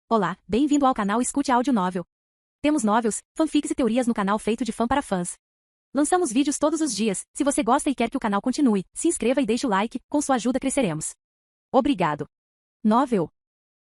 Olá, bem-vindo ao canal Escute Áudio Novel. Temos novels, fanfics e teorias no canal feito de fã para fãs. Lançamos vídeos todos os dias. Se você gosta e quer que o canal continue, se inscreva e deixe o like, com sua ajuda cresceremos. Obrigado. Novel.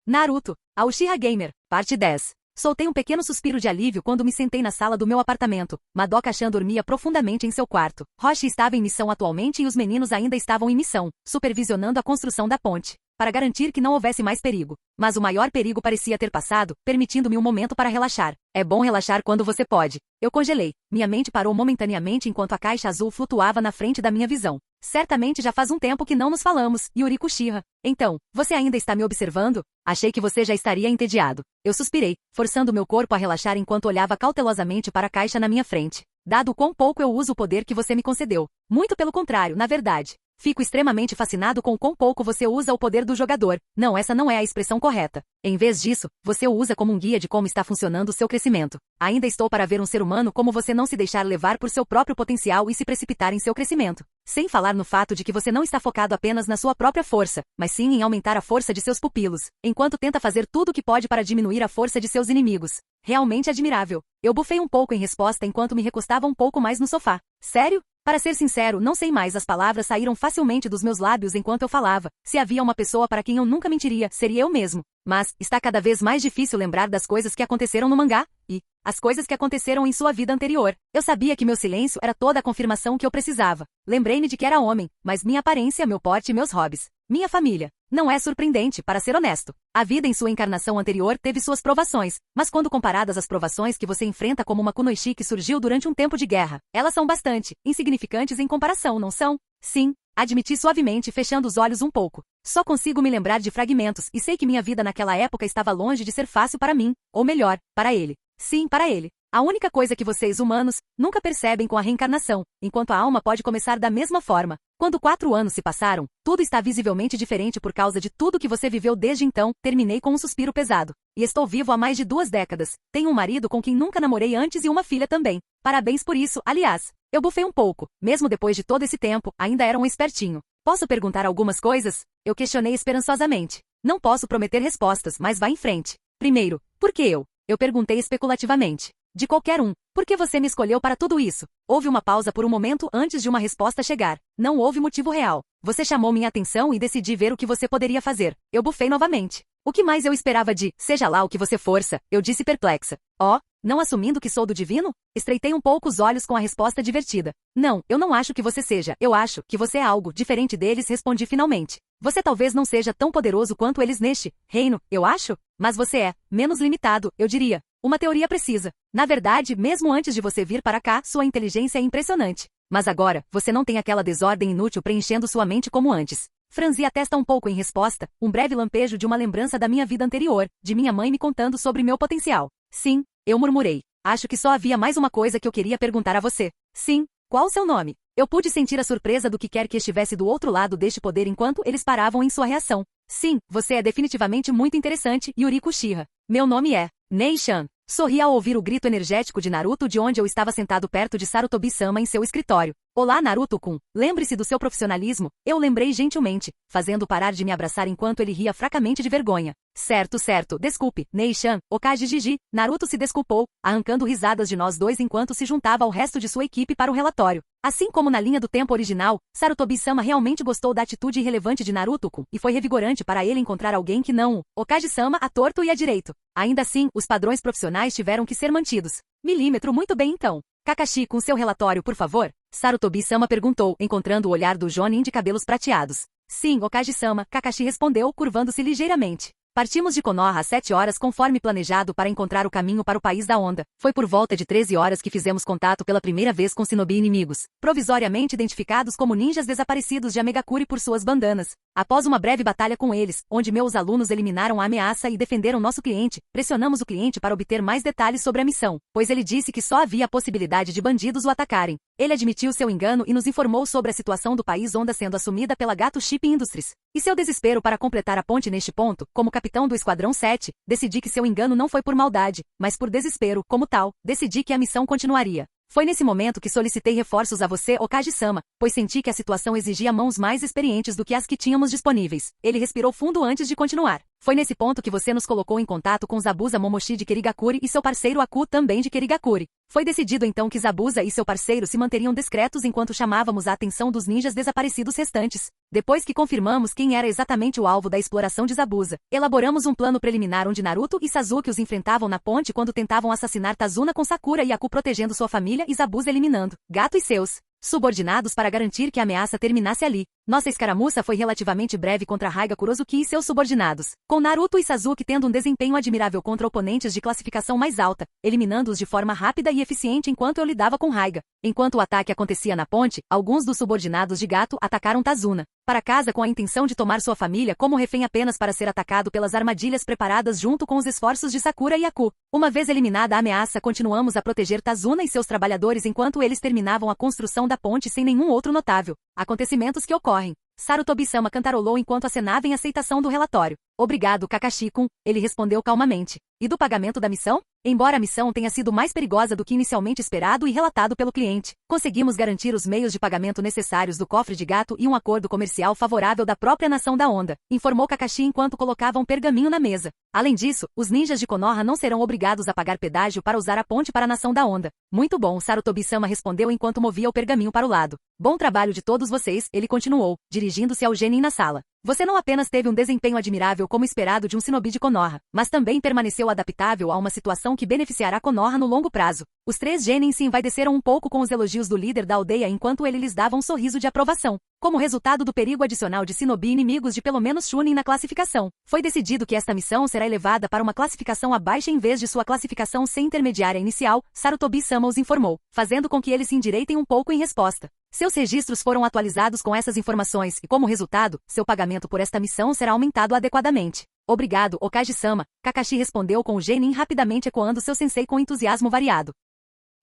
Naruto, a Uchiha Gamer, parte 10. Soltei um pequeno suspiro de alívio quando me sentei na sala do meu apartamento. Madoka-chan dormia profundamente em seu quarto. Roshi estava em missão atualmente e os meninos ainda estavam em missão, supervisionando a construção da ponte, para garantir que não houvesse mais perigo. Mas o maior perigo parecia ter passado, permitindo-me um momento para relaxar. É bom relaxar quando você pode. Eu congelei. Minha mente parou momentaneamente enquanto a caixa azul flutuava na frente da minha visão. Certamente já faz um tempo que não nos falamos, Yuriko Uchiha. Então, você ainda está me observando? Achei que você já estaria entediado. Eu suspirei, forçando meu corpo a relaxar enquanto olhava cautelosamente para a caixa na minha frente. Dado o quão pouco eu uso o poder que você me concedeu. Muito pelo contrário, na verdade. Fico extremamente fascinado com quão pouco você usa o poder do jogador. Não, essa não é a expressão correta. Em vez disso, você o usa como um guia de como está funcionando o seu crescimento. Ainda estou para ver um ser humano como você não se deixar levar por seu próprio potencial e se precipitar em seu crescimento. Sem falar no fato de que você não está focado apenas na sua própria força, mas sim em aumentar a força de seus pupilos, enquanto tenta fazer tudo o que pode para diminuir a força de seus inimigos. Realmente admirável. Eu bufei um pouco em resposta enquanto me recostava um pouco mais no sofá. Sério? Para ser sincero, não sei mais, as palavras saíram facilmente dos meus lábios enquanto eu falava. Se havia uma pessoa para quem eu nunca mentiria, seria eu mesmo. Mas, está cada vez mais difícil lembrar das coisas que aconteceram no mangá, e as coisas que aconteceram em sua vida anterior. Eu sabia que meu silêncio era toda a confirmação que eu precisava. Lembrei-me de que era homem, mas minha aparência, meu porte e meus hobbies. Minha família. Não é surpreendente, para ser honesto. A vida em sua encarnação anterior teve suas provações, mas quando comparadas às provações que você enfrenta como uma kunoichi que surgiu durante um tempo de guerra, elas são bastante insignificantes em comparação, não são? Sim, admiti suavemente, fechando os olhos um pouco. Só consigo me lembrar de fragmentos e sei que minha vida naquela época estava longe de ser fácil para mim, ou melhor, para ele. Sim, para ele. A única coisa que vocês, humanos, nunca percebem com a reencarnação, enquanto a alma pode começar da mesma forma. Quando 4 anos se passaram, tudo está visivelmente diferente por causa de tudo que você viveu desde então. Terminei com um suspiro pesado. E estou vivo há mais de 2 décadas. Tenho um marido com quem nunca namorei antes e uma filha também. Parabéns por isso, aliás. Eu bufei um pouco. Mesmo depois de todo esse tempo, ainda era um espertinho. Posso perguntar algumas coisas? Eu questionei esperançosamente. Não posso prometer respostas, mas vá em frente. Primeiro, por que eu? Eu perguntei especulativamente. De qualquer um. Por que você me escolheu para tudo isso? Houve uma pausa por um momento antes de uma resposta chegar. Não houve motivo real. Você chamou minha atenção e decidi ver o que você poderia fazer. Eu bufei novamente. O que mais eu esperava de, seja lá o que você força, eu disse perplexa. Oh, não assumindo que sou do divino? Estreitei um pouco os olhos com a resposta divertida. Não, eu não acho que você seja. Eu acho que você é algo diferente deles, respondi finalmente. Você talvez não seja tão poderoso quanto eles neste reino, eu acho? Mas você é menos limitado, eu diria. Uma teoria precisa. Na verdade, mesmo antes de você vir para cá, sua inteligência é impressionante. Mas agora, você não tem aquela desordem inútil preenchendo sua mente como antes. Franzi a testa um pouco em resposta, um breve lampejo de uma lembrança da minha vida anterior, de minha mãe me contando sobre meu potencial. Sim, eu murmurei. Acho que só havia mais uma coisa que eu queria perguntar a você. Sim, qual o seu nome? Eu pude sentir a surpresa do que quer que estivesse do outro lado deste poder enquanto eles paravam em sua reação. Sim, você é definitivamente muito interessante, Yuriko Uchiha. Meu nome é Nei-chan. Sorri ao ouvir o grito energético de Naruto de onde eu estava sentado perto de Sarutobi-sama em seu escritório. Olá, Naruto-kun. Lembre-se do seu profissionalismo. Eu lembrei gentilmente, fazendo parar de me abraçar enquanto ele ria fracamente de vergonha. Certo, certo. Desculpe, Nei-chan. Okage Jiji. Naruto se desculpou, arrancando risadas de nós dois enquanto se juntava ao resto de sua equipe para o relatório. Assim como na linha do tempo original, Sarutobi-sama realmente gostou da atitude irrelevante de Naruto-kun, e foi revigorante para ele encontrar alguém que não o Okage-sama a torto e a direito. Ainda assim, os padrões profissionais tiveram que ser mantidos. Milímetro, muito bem então. Kakashi, com seu relatório, por favor? Sarutobi-sama perguntou, encontrando o olhar do Jonin de cabelos prateados. Sim, Okage-sama, Kakashi respondeu, curvando-se ligeiramente. Partimos de Konoha às 7 horas conforme planejado para encontrar o caminho para o País da Onda. Foi por volta de 13 horas que fizemos contato pela primeira vez com shinobi inimigos, provisoriamente identificados como ninjas desaparecidos de Amegakuri por suas bandanas. Após uma breve batalha com eles, onde meus alunos eliminaram a ameaça e defenderam nosso cliente, pressionamos o cliente para obter mais detalhes sobre a missão, pois ele disse que só havia a possibilidade de bandidos o atacarem. Ele admitiu seu engano e nos informou sobre a situação do País Onda sendo assumida pela Gato Shipping Industries. E seu desespero para completar a ponte neste ponto, como capitão do Esquadrão 7, decidi que seu engano não foi por maldade, mas por desespero, como tal, decidi que a missão continuaria. Foi nesse momento que solicitei reforços a você, Okage-sama, pois senti que a situação exigia mãos mais experientes do que as que tínhamos disponíveis. Ele respirou fundo antes de continuar. Foi nesse ponto que você nos colocou em contato com Zabuza Momoshi de Kirigakuri e seu parceiro Aku também de Kirigakuri. Foi decidido então que Zabuza e seu parceiro se manteriam discretos enquanto chamávamos a atenção dos ninjas desaparecidos restantes. Depois que confirmamos quem era exatamente o alvo da exploração de Zabuza, elaboramos um plano preliminar onde Naruto e Sasuke os enfrentavam na ponte quando tentavam assassinar Tazuna com Sakura e Aku protegendo sua família e Zabuza eliminando Gato e seus subordinados para garantir que a ameaça terminasse ali. Nossa escaramuça foi relativamente breve contra Raiga Kurozuki e seus subordinados, com Naruto e Sasuke tendo um desempenho admirável contra oponentes de classificação mais alta, eliminando-os de forma rápida e eficiente enquanto eu lidava com Raiga. Enquanto o ataque acontecia na ponte, alguns dos subordinados de Gato atacaram Tazuna para casa com a intenção de tomar sua família como refém apenas para ser atacado pelas armadilhas preparadas junto com os esforços de Sakura e Aku. Uma vez eliminada a ameaça, continuamos a proteger Tazuna e seus trabalhadores enquanto eles terminavam a construção da ponte sem nenhum outro notável acontecimentos que ocorrem. Sarutobi-sama cantarolou enquanto acenava em aceitação do relatório. Obrigado, Kakashi-kun, ele respondeu calmamente. E do pagamento da missão? Embora a missão tenha sido mais perigosa do que inicialmente esperado e relatado pelo cliente, conseguimos garantir os meios de pagamento necessários do cofre de Gato e um acordo comercial favorável da própria nação da Onda, informou Kakashi enquanto colocava um pergaminho na mesa. Além disso, os ninjas de Konoha não serão obrigados a pagar pedágio para usar a ponte para a nação da Onda. Muito bom, Sarutobi-sama respondeu enquanto movia o pergaminho para o lado. Bom trabalho de todos vocês, ele continuou, dirigindo-se ao genin na sala. Você não apenas teve um desempenho admirável como esperado de um shinobi de Konoha, mas também permaneceu adaptável a uma situação que beneficiará Konoha no longo prazo. Os 3 genins se envaideceram um pouco com os elogios do líder da aldeia enquanto ele lhes dava um sorriso de aprovação. Como resultado do perigo adicional de shinobi inimigos de pelo menos Chunin na classificação, foi decidido que esta missão será elevada para uma classificação abaixo em vez de sua classificação sem intermediária inicial, Sarutobi-sama os informou, fazendo com que eles se endireitem um pouco em resposta. Seus registros foram atualizados com essas informações e, como resultado, seu pagamento por esta missão será aumentado adequadamente. Obrigado, Okage-sama, Kakashi respondeu com o genin rapidamente ecoando seu sensei com entusiasmo variado.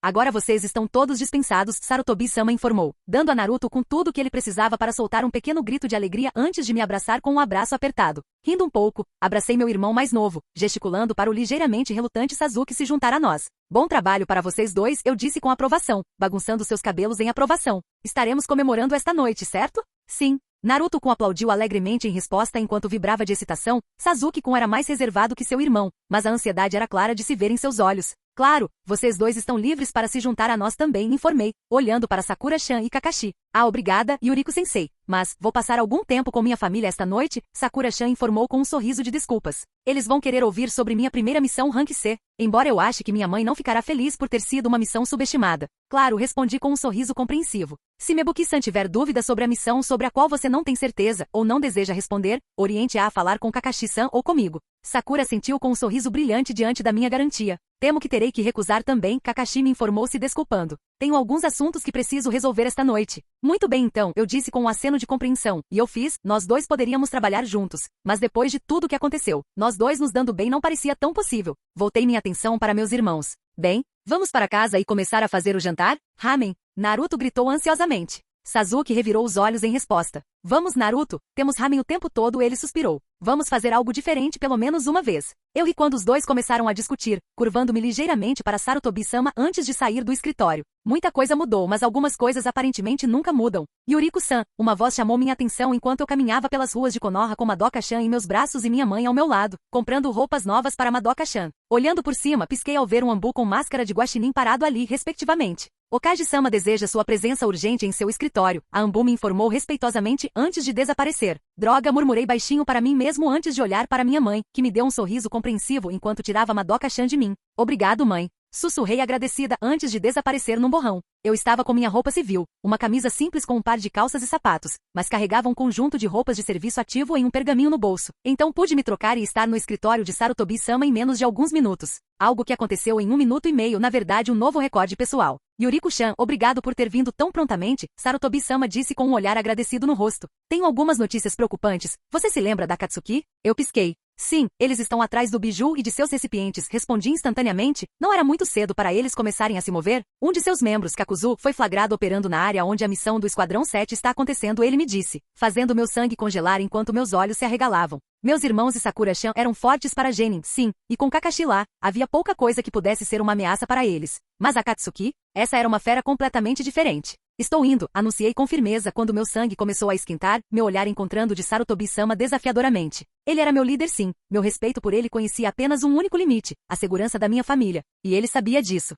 Agora vocês estão todos dispensados, Sarutobi-sama informou, dando a Naruto com tudo o que ele precisava para soltar um pequeno grito de alegria antes de me abraçar com um abraço apertado. Rindo um pouco, abracei meu irmão mais novo, gesticulando para o ligeiramente relutante Sasuke se juntar a nós. Bom trabalho para vocês dois, eu disse com aprovação, bagunçando seus cabelos em aprovação. Estaremos comemorando esta noite, certo? Sim. Naruto-kun aplaudiu alegremente em resposta enquanto vibrava de excitação. Sasuke-kun era mais reservado que seu irmão, mas a ansiedade era clara de se ver em seus olhos. Claro, vocês dois estão livres para se juntar a nós também, informei, olhando para Sakura-chan e Kakashi. Ah, obrigada, Yuriko-sensei. Mas, vou passar algum tempo com minha família esta noite, Sakura-chan informou com um sorriso de desculpas. Eles vão querer ouvir sobre minha primeira missão Rank C, embora eu ache que minha mãe não ficará feliz por ter sido uma missão subestimada. Claro, respondi com um sorriso compreensivo. Se Mebuki-san tiver dúvida sobre a missão sobre a qual você não tem certeza ou não deseja responder, oriente-a a falar com Kakashi-san ou comigo. Sakura sentiu com um sorriso brilhante diante da minha garantia. Temo que terei que recusar também, Kakashi me informou se desculpando. Tenho alguns assuntos que preciso resolver esta noite. Muito bem então, eu disse com um aceno de compreensão, e eu fiz, nós dois poderíamos trabalhar juntos. Mas depois de tudo o que aconteceu, nós dois nos dando bem não parecia tão possível. Voltei minha atenção para meus irmãos. Bem, vamos para casa e começar a fazer o jantar? Ramen, Naruto gritou ansiosamente. Sasuke revirou os olhos em resposta. Vamos, Naruto, temos ramen o tempo todo, ele suspirou. Vamos fazer algo diferente pelo menos uma vez. Eu ri quando os dois começaram a discutir, curvando-me ligeiramente para Sarutobi-sama antes de sair do escritório. Muita coisa mudou, mas algumas coisas aparentemente nunca mudam. Yuriko-san, uma voz chamou minha atenção enquanto eu caminhava pelas ruas de Konoha com Madoka-chan em meus braços e minha mãe ao meu lado, comprando roupas novas para Madoka-chan. Olhando por cima, pisquei ao ver um Anbu com máscara de guaxinim parado ali, respectivamente. Okage-sama deseja sua presença urgente em seu escritório, a Anbu me informou respeitosamente antes de desaparecer. Droga, murmurei baixinho para mim mesmo antes de olhar para minha mãe, que me deu um sorriso compreensivo enquanto tirava Madoka-chan de mim. Obrigado, mãe. Sussurrei agradecida antes de desaparecer num borrão. Eu estava com minha roupa civil, uma camisa simples com um par de calças e sapatos, mas carregava um conjunto de roupas de serviço ativo em um pergaminho no bolso. Então pude me trocar e estar no escritório de Sarutobi-sama em menos de alguns minutos. Algo que aconteceu em 1 minuto e meio, na verdade um novo recorde pessoal. Yuriko-chan, obrigado por ter vindo tão prontamente, Sarutobi-sama disse com um olhar agradecido no rosto. Tenho algumas notícias preocupantes. Você se lembra da Katsuki? Eu pisquei. Sim, eles estão atrás do biju e de seus recipientes, respondi instantaneamente. Não era muito cedo para eles começarem a se mover? Um de seus membros, Kakuzu, foi flagrado operando na área onde a missão do Esquadrão 7 está acontecendo, ele me disse, fazendo meu sangue congelar enquanto meus olhos se arregalavam. Meus irmãos e Sakura-chan eram fortes para Genin, sim, e com Kakashi lá, havia pouca coisa que pudesse ser uma ameaça para eles. Mas a Katsuki? Essa era uma fera completamente diferente. Estou indo, anunciei com firmeza quando meu sangue começou a esquentar, meu olhar encontrando de Sarutobi-sama desafiadoramente. Ele era meu líder sim, meu respeito por ele conhecia apenas um único limite, a segurança da minha família. E ele sabia disso.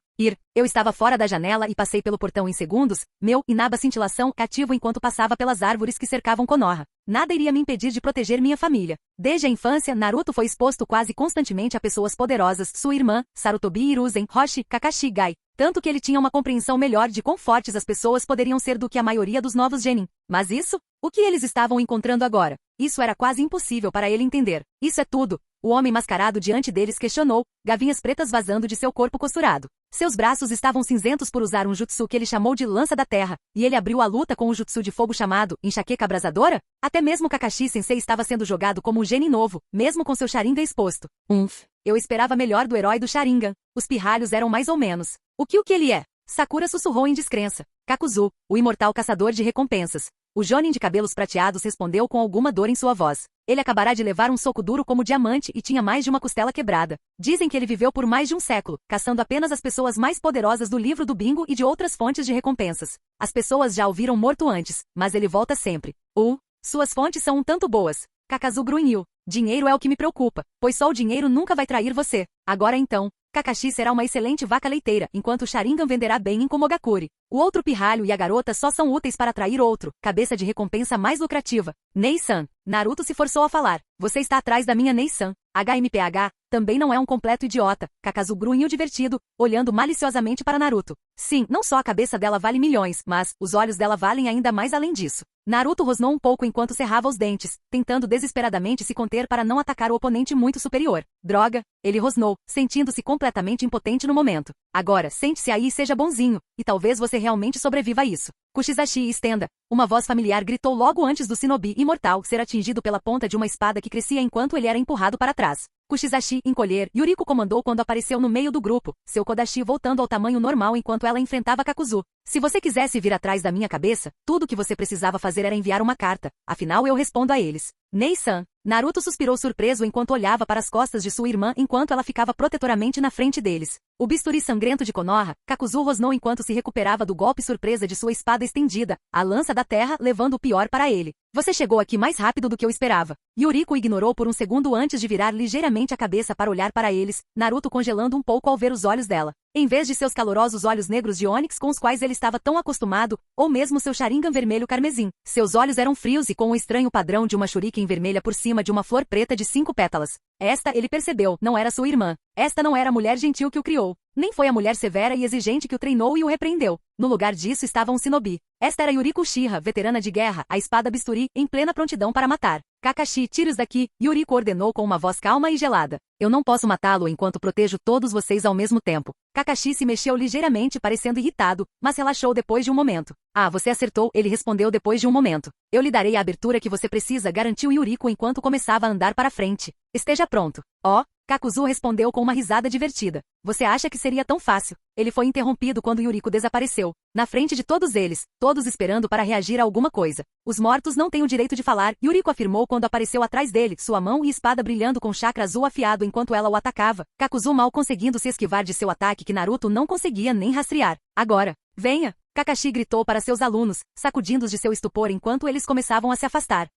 Eu estava fora da janela e passei pelo portão em segundos, meu Inaba cintilação ativo enquanto passava pelas árvores que cercavam Konoha. Nada iria me impedir de proteger minha família. Desde a infância, Naruto foi exposto quase constantemente a pessoas poderosas, sua irmã, Sarutobi Hiruzen, Roshi, Kakashi Gai. Tanto que ele tinha uma compreensão melhor de quão fortes as pessoas poderiam ser do que a maioria dos novos genin. Mas isso? O que eles estavam encontrando agora? Isso era quase impossível para ele entender. Isso é tudo. O homem mascarado diante deles questionou, gavinhas pretas vazando de seu corpo costurado. Seus braços estavam cinzentos por usar um jutsu que ele chamou de Lança da Terra, e ele abriu a luta com o jutsu de fogo chamado Enxaqueca Abrasadora? Até mesmo Kakashi-sensei estava sendo jogado como um genin novo, mesmo com seu Sharingan exposto. Eu esperava melhor do herói do Sharingan. Os pirralhos eram mais ou menos. O que ele é? Sakura sussurrou em descrença. Kakuzu, o imortal caçador de recompensas. O Jonin de cabelos prateados respondeu com alguma dor em sua voz. Ele acabará de levar um soco duro como diamante e tinha mais de uma costela quebrada. Dizem que ele viveu por mais de um século, caçando apenas as pessoas mais poderosas do livro do bingo e de outras fontes de recompensas. As pessoas já o viram morto antes, mas ele volta sempre. Suas fontes são um tanto boas. Kakazu grunhiu. Dinheiro é o que me preocupa, pois só o dinheiro nunca vai trair você. Agora então, Kakashi será uma excelente vaca leiteira, enquanto o Sharingan venderá bem em Komogakure. O outro pirralho e a garota só são úteis para atrair outro, cabeça de recompensa mais lucrativa. Nei-san. Naruto se forçou a falar. Você está atrás da minha Nei-san. HMPH, também não é um completo idiota. Kakazu grunhiu divertido, olhando maliciosamente para Naruto. Sim, não só a cabeça dela vale milhões, mas os olhos dela valem ainda mais além disso. Naruto rosnou um pouco enquanto cerrava os dentes, tentando desesperadamente se conter para não atacar o oponente muito superior. Droga, ele rosnou, sentindo-se completamente impotente no momento. Agora, sente-se aí e seja bonzinho, e talvez você realmente sobreviva a isso. Kushizashi estenda. Uma voz familiar gritou logo antes do shinobi imortal ser atingido pela ponta de uma espada que crescia enquanto ele era empurrado para trás. Kushizashi encolher, Yuriko comandou quando apareceu no meio do grupo, seu Kodashi voltando ao tamanho normal enquanto ela enfrentava Kakuzu. Se você quisesse vir atrás da minha cabeça, tudo o que você precisava fazer era enviar uma carta, afinal eu respondo a eles. Nei-san. Naruto suspirou surpreso enquanto olhava para as costas de sua irmã enquanto ela ficava protetoramente na frente deles. O bisturi sangrento de Konoha, Kakuzu rosnou enquanto se recuperava do golpe surpresa de sua espada estendida, a lança da terra levando o pior para ele. Você chegou aqui mais rápido do que eu esperava. Yuriko o ignorou por um segundo antes de virar ligeiramente a cabeça para olhar para eles, Naruto congelando um pouco ao ver os olhos dela. Em vez de seus calorosos olhos negros de ônix com os quais ele estava tão acostumado, ou mesmo seu Sharingan vermelho carmesim. Seus olhos eram frios e com um estranho padrão de uma shuriken vermelha por cima de uma flor preta de 5 pétalas. Esta, ele percebeu, não era sua irmã. Esta não era a mulher gentil que o criou. Nem foi a mulher severa e exigente que o treinou e o repreendeu. No lugar disso estava um shinobi. Esta era Yuriko Uchiha, veterana de guerra, a espada bisturi, em plena prontidão para matar. Kakashi, tire-os daqui, Yuriko ordenou com uma voz calma e gelada. Eu não posso matá-lo enquanto protejo todos vocês ao mesmo tempo. Kakashi se mexeu ligeiramente parecendo irritado, mas relaxou depois de um momento. Você acertou, ele respondeu depois de um momento. Eu lhe darei a abertura que você precisa, garantiu Yuriko enquanto começava a andar para frente. Esteja pronto. Kakuzu respondeu com uma risada divertida. Você acha que seria tão fácil? Ele foi interrompido quando Yuriko desapareceu. Na frente de todos eles, todos esperando para reagir a alguma coisa. Os mortos não têm o direito de falar, Yuriko afirmou quando apareceu atrás dele, sua mão e espada brilhando com chakra azul afiado enquanto ela o atacava. Kakuzu mal conseguindo se esquivar de seu ataque que Naruto não conseguia nem rastrear. Agora, venha! Kakashi gritou para seus alunos, sacudindo-os de seu estupor enquanto eles começavam a se afastar.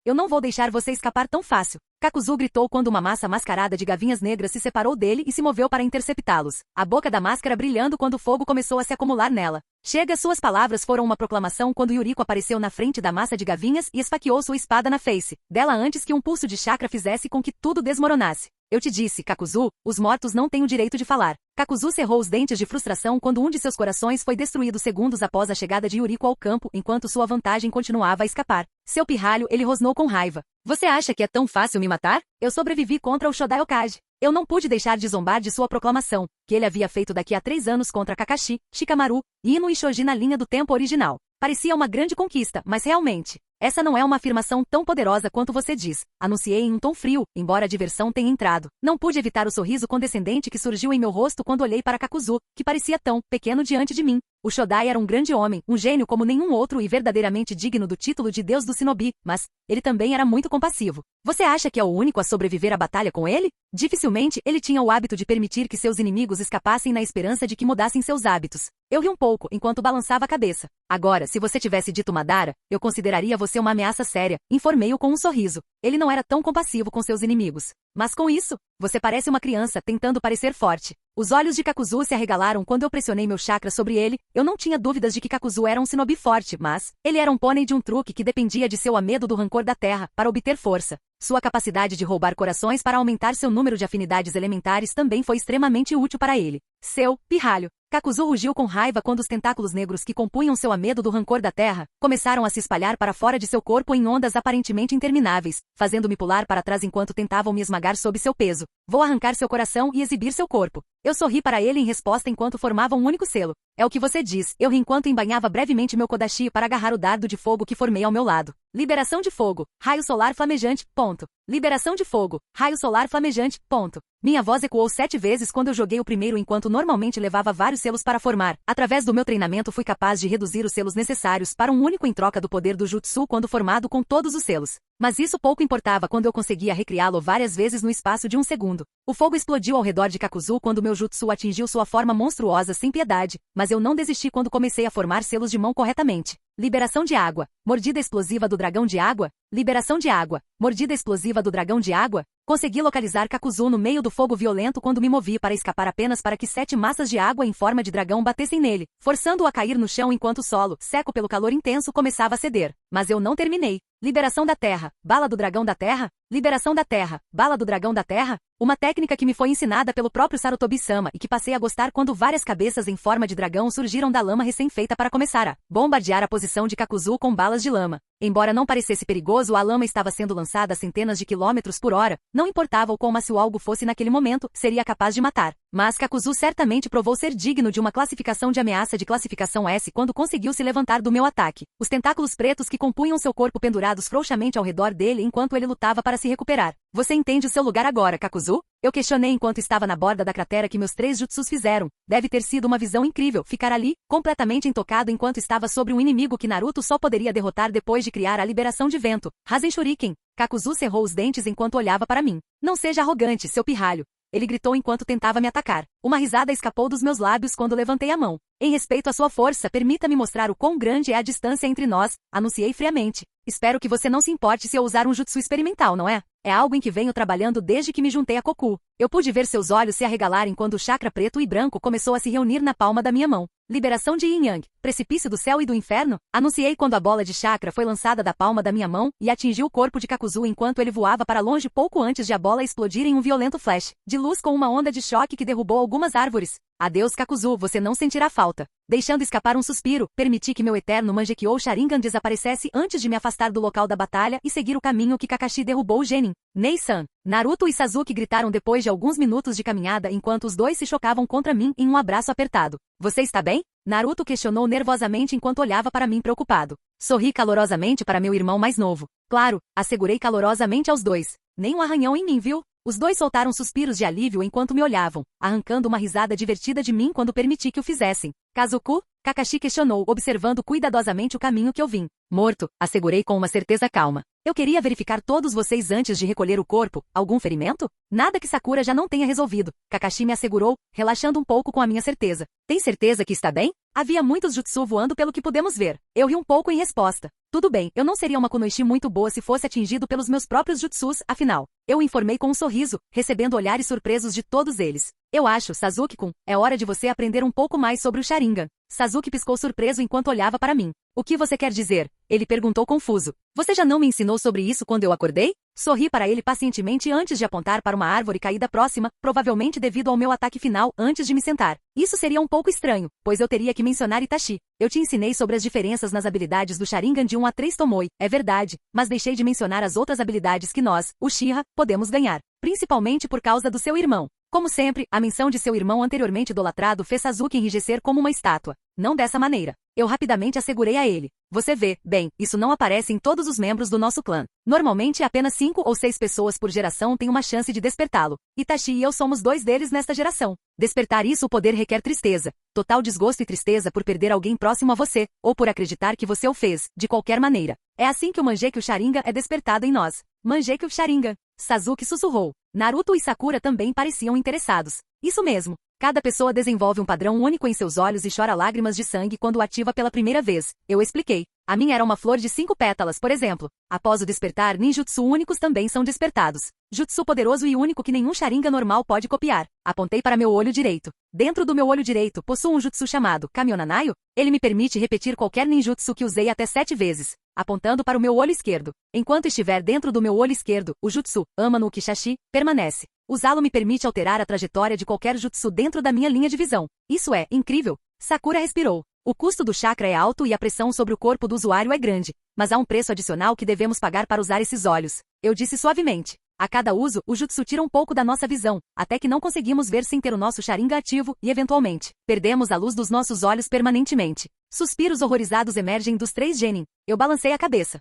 Eu não vou deixar você escapar tão fácil. Kakuzu gritou quando uma massa mascarada de gavinhas negras se separou dele e se moveu para interceptá-los. A boca da máscara brilhando quando o fogo começou a se acumular nela. Chega, suas palavras foram uma proclamação quando Yuriko apareceu na frente da massa de gavinhas e esfaqueou sua espada na face dela antes que um pulso de chakra fizesse com que tudo desmoronasse. Eu te disse, Kakuzu, os mortos não têm o direito de falar. Kakuzu cerrou os dentes de frustração quando um de seus corações foi destruído segundos após a chegada de Yuriko ao campo enquanto sua vantagem continuava a escapar. Seu pirralho, ele rosnou com raiva. Você acha que é tão fácil me matar? Eu sobrevivi contra o Shodai Hokage. Eu não pude deixar de zombar de sua proclamação, que ele havia feito daqui a 3 anos contra Kakashi, Shikamaru, Ino e Shoji na linha do tempo original. Parecia uma grande conquista, mas realmente, essa não é uma afirmação tão poderosa quanto você diz. Anunciei em um tom frio, embora a diversão tenha entrado. Não pude evitar o sorriso condescendente que surgiu em meu rosto quando olhei para Kakuzu, que parecia tão pequeno diante de mim. O Shodai era um grande homem, um gênio como nenhum outro e verdadeiramente digno do título de Deus do Shinobi, mas ele também era muito compassivo. Você acha que é o único a sobreviver à batalha com ele? Dificilmente ele tinha o hábito de permitir que seus inimigos escapassem na esperança de que mudassem seus hábitos. Eu ri um pouco enquanto balançava a cabeça. Agora, se você tivesse dito Madara, eu consideraria você uma ameaça séria, informei-o com um sorriso. Ele não era tão compassivo com seus inimigos. Mas com isso, você parece uma criança tentando parecer forte. Os olhos de Kakuzu se arregalaram quando eu pressionei meu chakra sobre ele. Eu não tinha dúvidas de que Kakuzu era um shinobi forte, mas ele era um pônei de um truque que dependia de seu medo do rancor da terra para obter força. Sua capacidade de roubar corações para aumentar seu número de afinidades elementares também foi extremamente útil para ele. Seu pirralho. Kakuzu rugiu com raiva quando os tentáculos negros que compunham seu medo do rancor da terra começaram a se espalhar para fora de seu corpo em ondas aparentemente intermináveis, fazendo-me pular para trás enquanto tentavam me esmagar sob seu peso. Vou arrancar seu coração e exibir seu corpo. Eu sorri para ele em resposta enquanto formava um único selo. É o que você diz. Eu ri enquanto embainhava brevemente meu Kodashi para agarrar o dardo de fogo que formei ao meu lado. Liberação de fogo. Raio solar flamejante. Ponto. Liberação de fogo. Raio solar flamejante. Ponto. Minha voz ecoou 7 vezes quando eu joguei o primeiro enquanto normalmente levava vários selos para formar. Através do meu treinamento fui capaz de reduzir os selos necessários para um único em troca do poder do jutsu quando formado com todos os selos. Mas isso pouco importava quando eu conseguia recriá-lo várias vezes no espaço de um segundo. O fogo explodiu ao redor de Kakuzu quando meu jutsu atingiu sua forma monstruosa sem piedade, mas eu não desisti quando comecei a formar selos de mão corretamente. Liberação de água. Mordida explosiva do dragão de água. Liberação de água. Mordida explosiva do dragão de água. Consegui localizar Kakuzu no meio do fogo violento quando me movi para escapar apenas para que 7 massas de água em forma de dragão batessem nele, forçando-o a cair no chão enquanto o solo, seco pelo calor intenso, começava a ceder. Mas eu não terminei. Liberação da terra. Bala do dragão da terra. Liberação da terra. Bala do dragão da terra. Uma técnica que me foi ensinada pelo próprio Sarutobi-sama e que passei a gostar quando várias cabeças em forma de dragão surgiram da lama recém-feita para começar a bombardear a posição de Kakuzu com balas de lama. Embora não parecesse perigoso, a lama estava sendo lançada a centenas de quilômetros por hora. Não importava o quão macio algo fosse naquele momento, seria capaz de matar. Mas Kakuzu certamente provou ser digno de uma classificação de ameaça de classificação S quando conseguiu se levantar do meu ataque. Os tentáculos pretos que compunham seu corpo pendurados frouxamente ao redor dele enquanto ele lutava para se recuperar. Você entende o seu lugar agora, Kakuzu? Eu questionei enquanto estava na borda da cratera que meus 3 jutsus fizeram. Deve ter sido uma visão incrível, ficar ali, completamente intocado enquanto estava sobre um inimigo que Naruto só poderia derrotar depois de criar a liberação de vento. Rasen Shuriken. Kakuzu cerrou os dentes enquanto olhava para mim. Não seja arrogante, seu pirralho. Ele gritou enquanto tentava me atacar. Uma risada escapou dos meus lábios quando levantei a mão. Em respeito à sua força, permita-me mostrar o quão grande é a distância entre nós, anunciei friamente. Espero que você não se importe se eu usar um jutsu experimental, não é? É algo em que venho trabalhando desde que me juntei a Koku. Eu pude ver seus olhos se arregalarem quando o chakra preto e branco começou a se reunir na palma da minha mão. Liberação de Yin Yang. Precipício do céu e do inferno? Anunciei quando a bola de chakra foi lançada da palma da minha mão e atingiu o corpo de Kakuzu enquanto ele voava para longe pouco antes de a bola explodir em um violento flash de luz com uma onda de choque que derrubou algumas árvores. Adeus, Kakuzu, você não sentirá falta. Deixando escapar um suspiro, permiti que meu eterno Mangekyou Sharingan desaparecesse antes de me afastar do local da batalha e seguir o caminho que Kakashi derrubou Genin. Nei-san. Naruto e Sasuke gritaram depois de alguns minutos de caminhada enquanto os dois se chocavam contra mim em um abraço apertado. Você está bem? Naruto questionou nervosamente enquanto olhava para mim preocupado. Sorri calorosamente para meu irmão mais novo. Claro, assegurei calorosamente aos dois. Nem um arranhão em mim, viu? Os dois soltaram suspiros de alívio enquanto me olhavam, arrancando uma risada divertida de mim quando permiti que o fizessem. Kazuku? Kakashi questionou, observando cuidadosamente o caminho que eu vim. Morto, assegurei com uma certeza calma. Eu queria verificar todos vocês antes de recolher o corpo. Algum ferimento? Nada que Sakura já não tenha resolvido. Kakashi me assegurou, relaxando um pouco com a minha certeza. Tem certeza que está bem? Havia muitos jutsu voando pelo que pudemos ver. Eu ri um pouco em resposta. Tudo bem, eu não seria uma kunoichi muito boa se fosse atingido pelos meus próprios jutsus, afinal. Eu o informei com um sorriso, recebendo olhares surpresos de todos eles. Eu acho, Sasuke-kun, é hora de você aprender um pouco mais sobre o Sharingan. Sasuke piscou surpreso enquanto olhava para mim. O que você quer dizer? Ele perguntou confuso. Você já não me ensinou sobre isso quando eu acordei? Sorri para ele pacientemente antes de apontar para uma árvore caída próxima, provavelmente devido ao meu ataque final antes de me sentar. Isso seria um pouco estranho, pois eu teria que mencionar Itachi. Eu te ensinei sobre as diferenças nas habilidades do Sharingan de 1 a 3 Tomoe, é verdade, mas deixei de mencionar as outras habilidades que nós, Uchiha, podemos ganhar, principalmente por causa do seu irmão. Como sempre, a menção de seu irmão anteriormente idolatrado fez Sasuke enrijecer como uma estátua. não dessa maneira. Eu rapidamente assegurei a ele. Você vê, bem, isso não aparece em todos os membros do nosso clã. Normalmente apenas 5 ou 6 pessoas por geração têm uma chance de despertá-lo. Itachi e eu somos 2 deles nesta geração. Despertar isso o poder requer tristeza. Total desgosto e tristeza por perder alguém próximo a você, ou por acreditar que você o fez, de qualquer maneira. É assim que o Mangekyo Sharingan é despertado em nós. Mangekyo Sharingan. Sasuke sussurrou. Naruto e Sakura também pareciam interessados. Isso mesmo. Cada pessoa desenvolve um padrão único em seus olhos e chora lágrimas de sangue quando o ativa pela primeira vez. Eu expliquei. A minha era uma flor de 5 pétalas, por exemplo. Após o despertar, ninjutsu únicos também são despertados. Jutsu poderoso e único que nenhum Sharingan normal pode copiar. Apontei para meu olho direito. Dentro do meu olho direito possuo um jutsu chamado Kamionanayo. Ele me permite repetir qualquer ninjutsu que usei até 7 vezes. Apontando para o meu olho esquerdo. Enquanto estiver dentro do meu olho esquerdo, o jutsu, Ama no Kishashi, permanece. Usá-lo me permite alterar a trajetória de qualquer jutsu dentro da minha linha de visão. Isso é incrível. Sakura respirou. O custo do chakra é alto e a pressão sobre o corpo do usuário é grande, mas há um preço adicional que devemos pagar para usar esses olhos. Eu disse suavemente. A cada uso, o jutsu tira um pouco da nossa visão, até que não conseguimos ver sem ter o nosso Sharingan ativo e, eventualmente, perdemos a luz dos nossos olhos permanentemente. Suspiros horrorizados emergem dos 3 genin. Eu balancei a cabeça.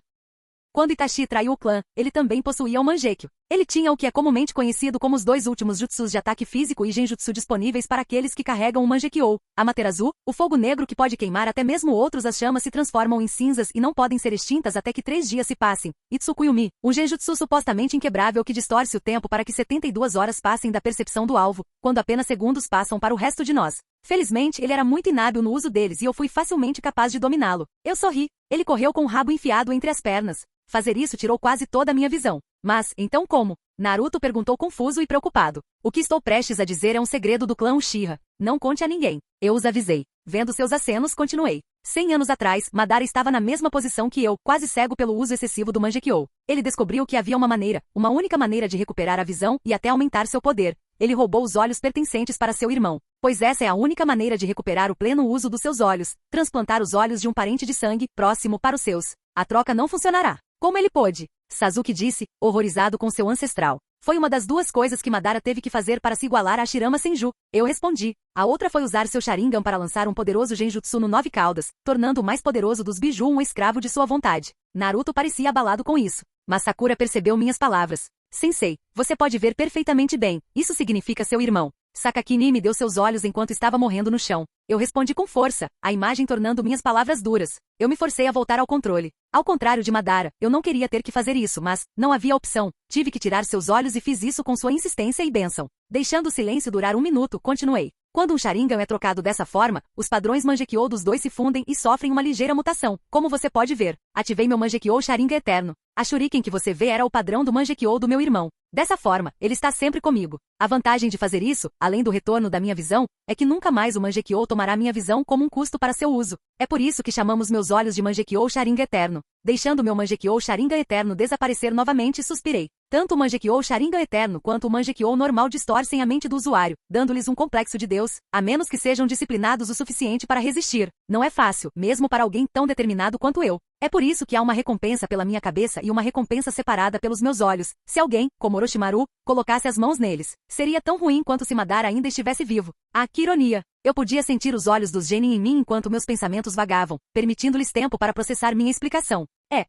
Quando Itachi traiu o clã, ele também possuía o Mangekyo. Ele tinha o que é comumente conhecido como os 2 últimos jutsus de ataque físico e genjutsu disponíveis para aqueles que carregam o Mangekyo. Amaterasu, o fogo negro que pode queimar até mesmo outros. As chamas se transformam em cinzas e não podem ser extintas até que 3 dias se passem. Itsukuyumi, um genjutsu supostamente inquebrável que distorce o tempo para que 72 horas passem da percepção do alvo, quando apenas segundos passam para o resto de nós. Felizmente, ele era muito inábil no uso deles e eu fui facilmente capaz de dominá-lo. Eu sorri. Ele correu com o rabo enfiado entre as pernas. Fazer isso tirou quase toda a minha visão. Mas, então como? Naruto perguntou confuso e preocupado. O que estou prestes a dizer é um segredo do clã Uchiha. Não conte a ninguém. Eu os avisei. Vendo seus acenos, continuei. 100 anos atrás, Madara estava na mesma posição que eu, quase cego pelo uso excessivo do Mangekyo. Ele descobriu que havia uma única maneira de recuperar a visão e até aumentar seu poder. Ele roubou os olhos pertencentes para seu irmão, pois essa é a única maneira de recuperar o pleno uso dos seus olhos, transplantar os olhos de um parente de sangue próximo para os seus. A troca não funcionará. Como ele pôde? Sasuke disse, horrorizado com seu ancestral. Foi uma das 2 coisas que Madara teve que fazer para se igualar a Shirama Senju. Eu respondi. A outra foi usar seu Sharingan para lançar um poderoso genjutsu no 9 caudas, tornando o mais poderoso dos biju um escravo de sua vontade. Naruto parecia abalado com isso. Mas Sakura percebeu minhas palavras. Sensei, você pode ver perfeitamente bem. Isso significa seu irmão. Sakakini me deu seus olhos enquanto estava morrendo no chão. Eu respondi com força, a imagem tornando minhas palavras duras. Eu me forcei a voltar ao controle. Ao contrário de Madara, eu não queria ter que fazer isso, mas não havia opção. Tive que tirar seus olhos e fiz isso com sua insistência e bênção. Deixando o silêncio durar 1 minuto, continuei. Quando um Sharingan é trocado dessa forma, os padrões Mangekyo dos 2 se fundem e sofrem uma ligeira mutação. Como você pode ver, ativei meu Mangekyo Sharingan eterno. A Shuriken que você vê era o padrão do Mangekyo do meu irmão. Dessa forma, ele está sempre comigo. A vantagem de fazer isso, além do retorno da minha visão, é que nunca mais o Mangekyo tomará minha visão como um custo para seu uso. É por isso que chamamos meus olhos de Mangekyo Sharingan eterno. Deixando meu Mangekyo Sharingan eterno desaparecer novamente, suspirei. Tanto o Mangekyo Sharingan eterno quanto o Mangekyo normal distorcem a mente do usuário, dando-lhes um complexo de Deus, a menos que sejam disciplinados o suficiente para resistir. Não é fácil, mesmo para alguém tão determinado quanto eu. É por isso que há uma recompensa pela minha cabeça e uma recompensa separada pelos meus olhos. Se alguém, como Orochimaru, colocasse as mãos neles, seria tão ruim quanto se Madara ainda estivesse vivo. Ah, que ironia! Eu podia sentir os olhos dos genin em mim enquanto meus pensamentos vagavam, permitindo-lhes tempo para processar minha explicação.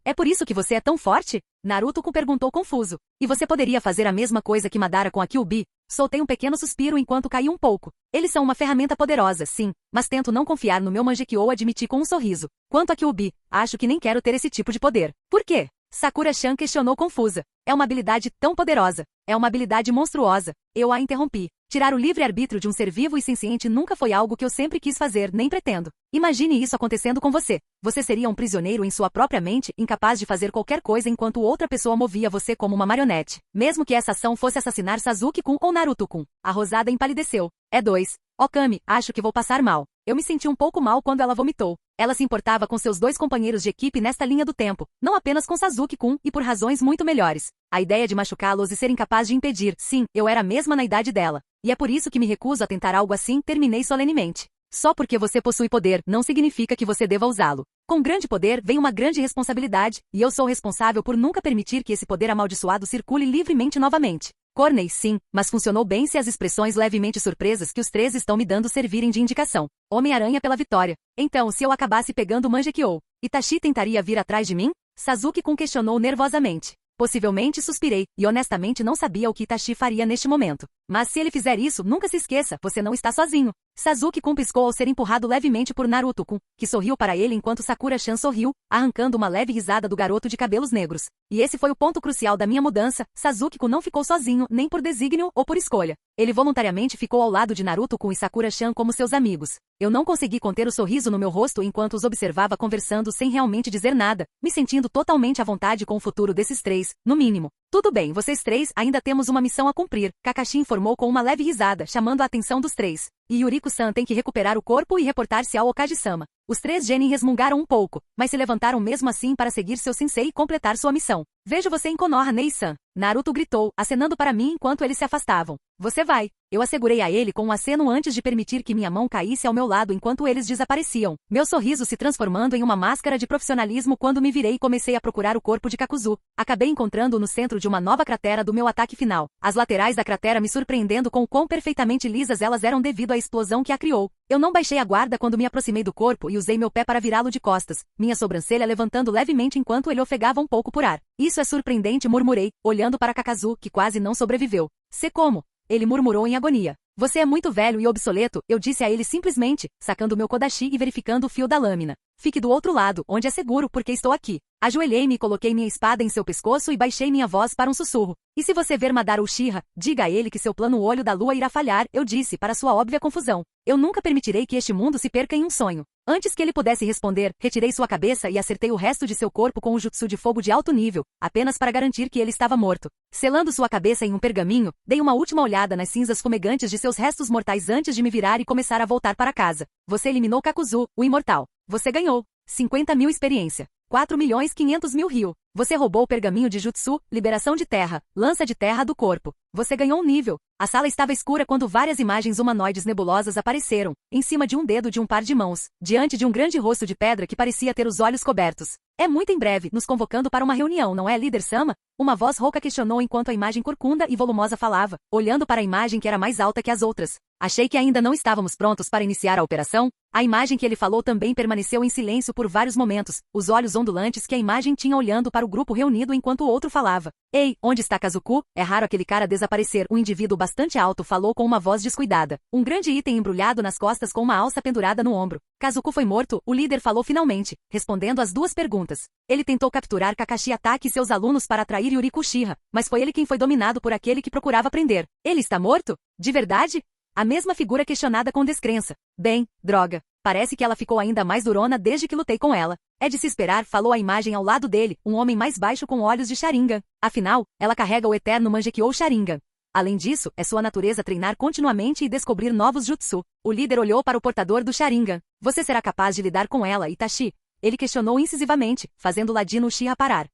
É por isso que você é tão forte? Naruto perguntou confuso. E você poderia fazer a mesma coisa que Madara com a Kyuubi? Soltei um pequeno suspiro enquanto caí um pouco. Eles são uma ferramenta poderosa, sim, mas tento não confiar no meu Mangekyo, admiti com um sorriso. Quanto a Kyuubi, acho que nem quero ter esse tipo de poder. Por quê? Sakura-chan questionou confusa. É uma habilidade tão poderosa. É uma habilidade monstruosa. Eu a interrompi. Tirar o livre-arbítrio de um ser vivo e senciente nunca foi algo que eu sempre quis fazer, nem pretendo. Imagine isso acontecendo com você. Você seria um prisioneiro em sua própria mente, incapaz de fazer qualquer coisa enquanto outra pessoa movia você como uma marionete. Mesmo que essa ação fosse assassinar Sasuke-kun ou Naruto-kun. A rosada empalideceu. É 2. Okami, acho que vou passar mal. Eu me senti um pouco mal quando ela vomitou. Ela se importava com seus 2 companheiros de equipe nesta linha do tempo, não apenas com Sasuke-kun, e por razões muito melhores. A ideia de machucá-los e ser incapaz de impedir, sim, eu era a mesma na idade dela. E é por isso que me recuso a tentar algo assim, terminei solenemente. Só porque você possui poder, não significa que você deva usá-lo. Com grande poder vem uma grande responsabilidade, e eu sou responsável por nunca permitir que esse poder amaldiçoado circule livremente novamente. Cornei, sim, mas funcionou bem se as expressões levemente surpresas que os três estão me dando servirem de indicação. Homem-Aranha pela vitória. Então, se eu acabasse pegando Mangekyou, Itachi tentaria vir atrás de mim? Sasuke-kun questionou nervosamente. Possivelmente suspirei, e honestamente não sabia o que Itachi faria neste momento. Mas se ele fizer isso, nunca se esqueça, você não está sozinho. Sasuke-kun piscou ao ser empurrado levemente por Naruto-kun, que sorriu para ele enquanto Sakura-chan sorriu, arrancando uma leve risada do garoto de cabelos negros. E esse foi o ponto crucial da minha mudança, Sasuke-kun não ficou sozinho, nem por desígnio ou por escolha. Ele voluntariamente ficou ao lado de Naruto-kun e Sakura-chan como seus amigos. Eu não consegui conter o sorriso no meu rosto enquanto os observava conversando sem realmente dizer nada, me sentindo totalmente à vontade com o futuro desses três, no mínimo. Tudo bem, vocês três ainda temos uma missão a cumprir, Kakashi informou com uma leve risada, chamando a atenção dos três. E Yuriko-san tem que recuperar o corpo e reportar-se ao Okage-sama. Os três genin resmungaram um pouco, mas se levantaram mesmo assim para seguir seu sensei e completar sua missão. Vejo você em Konoha, Nei-san. Naruto gritou, acenando para mim enquanto eles se afastavam. Você vai. Eu assegurei a ele com um aceno antes de permitir que minha mão caísse ao meu lado enquanto eles desapareciam. Meu sorriso se transformando em uma máscara de profissionalismo quando me virei e comecei a procurar o corpo de Kakuzu. Acabei encontrando-o no centro de uma nova cratera do meu ataque final. As laterais da cratera me surpreendendo com quão perfeitamente lisas elas eram devido à explosão que a criou. Eu não baixei a guarda quando me aproximei do corpo e usei meu pé para virá-lo de costas, minha sobrancelha levantando levemente enquanto ele ofegava um pouco por ar. Isso é surpreendente, murmurei, olhando para Kakazu, que quase não sobreviveu. Sei como. Ele murmurou em agonia. Você é muito velho e obsoleto, eu disse a ele simplesmente, sacando meu kodashi e verificando o fio da lâmina. Fique do outro lado, onde é seguro, porque estou aqui. Ajoelhei-me e coloquei minha espada em seu pescoço e baixei minha voz para um sussurro. E se você ver Madara Uchiha, diga a ele que seu plano Olho da Lua irá falhar, eu disse, para sua óbvia confusão. Eu nunca permitirei que este mundo se perca em um sonho. Antes que ele pudesse responder, retirei sua cabeça e acertei o resto de seu corpo com um jutsu de fogo de alto nível, apenas para garantir que ele estava morto. Selando sua cabeça em um pergaminho, dei uma última olhada nas cinzas fumegantes de seus restos mortais antes de me virar e começar a voltar para casa. Você eliminou Kakuzu, o imortal. Você ganhou 50.000 experiência. 4.500.000 Ryu. Você roubou o pergaminho de Jutsu, liberação de terra, lança de terra do corpo. Você ganhou um nível. A sala estava escura quando várias imagens humanoides nebulosas apareceram, em cima de um dedo de um par de mãos, diante de um grande rosto de pedra que parecia ter os olhos cobertos. É muito em breve, nos convocando para uma reunião, não é, líder Sama? Uma voz rouca questionou enquanto a imagem corcunda e volumosa falava, olhando para a imagem que era mais alta que as outras. Achei que ainda não estávamos prontos para iniciar a operação. A imagem que ele falou também permaneceu em silêncio por vários momentos, os olhos ondulantes que a imagem tinha olhando para o grupo reunido enquanto o outro falava. Ei, onde está Kazuku? É raro aquele cara desaparecer. Um indivíduo bastante alto falou com uma voz descuidada. Um grande item embrulhado nas costas com uma alça pendurada no ombro. Kazuku foi morto, o líder falou finalmente, respondendo às duas perguntas. Ele tentou capturar Kakashi Atake e seus alunos para atrair Yuriko Uchiha, mas foi ele quem foi dominado por aquele que procurava prender. Ele está morto? De verdade? A mesma figura questionada com descrença. Bem, droga. Parece que ela ficou ainda mais durona desde que lutei com ela. É de se esperar, falou a imagem ao lado dele, um homem mais baixo com olhos de Sharingan. Afinal, ela carrega o eterno Mangekyou Sharingan. Além disso, é sua natureza treinar continuamente e descobrir novos jutsu. O líder olhou para o portador do Sharingan. Você será capaz de lidar com ela, Itachi? Ele questionou incisivamente, fazendo Ladino Uchiha parar.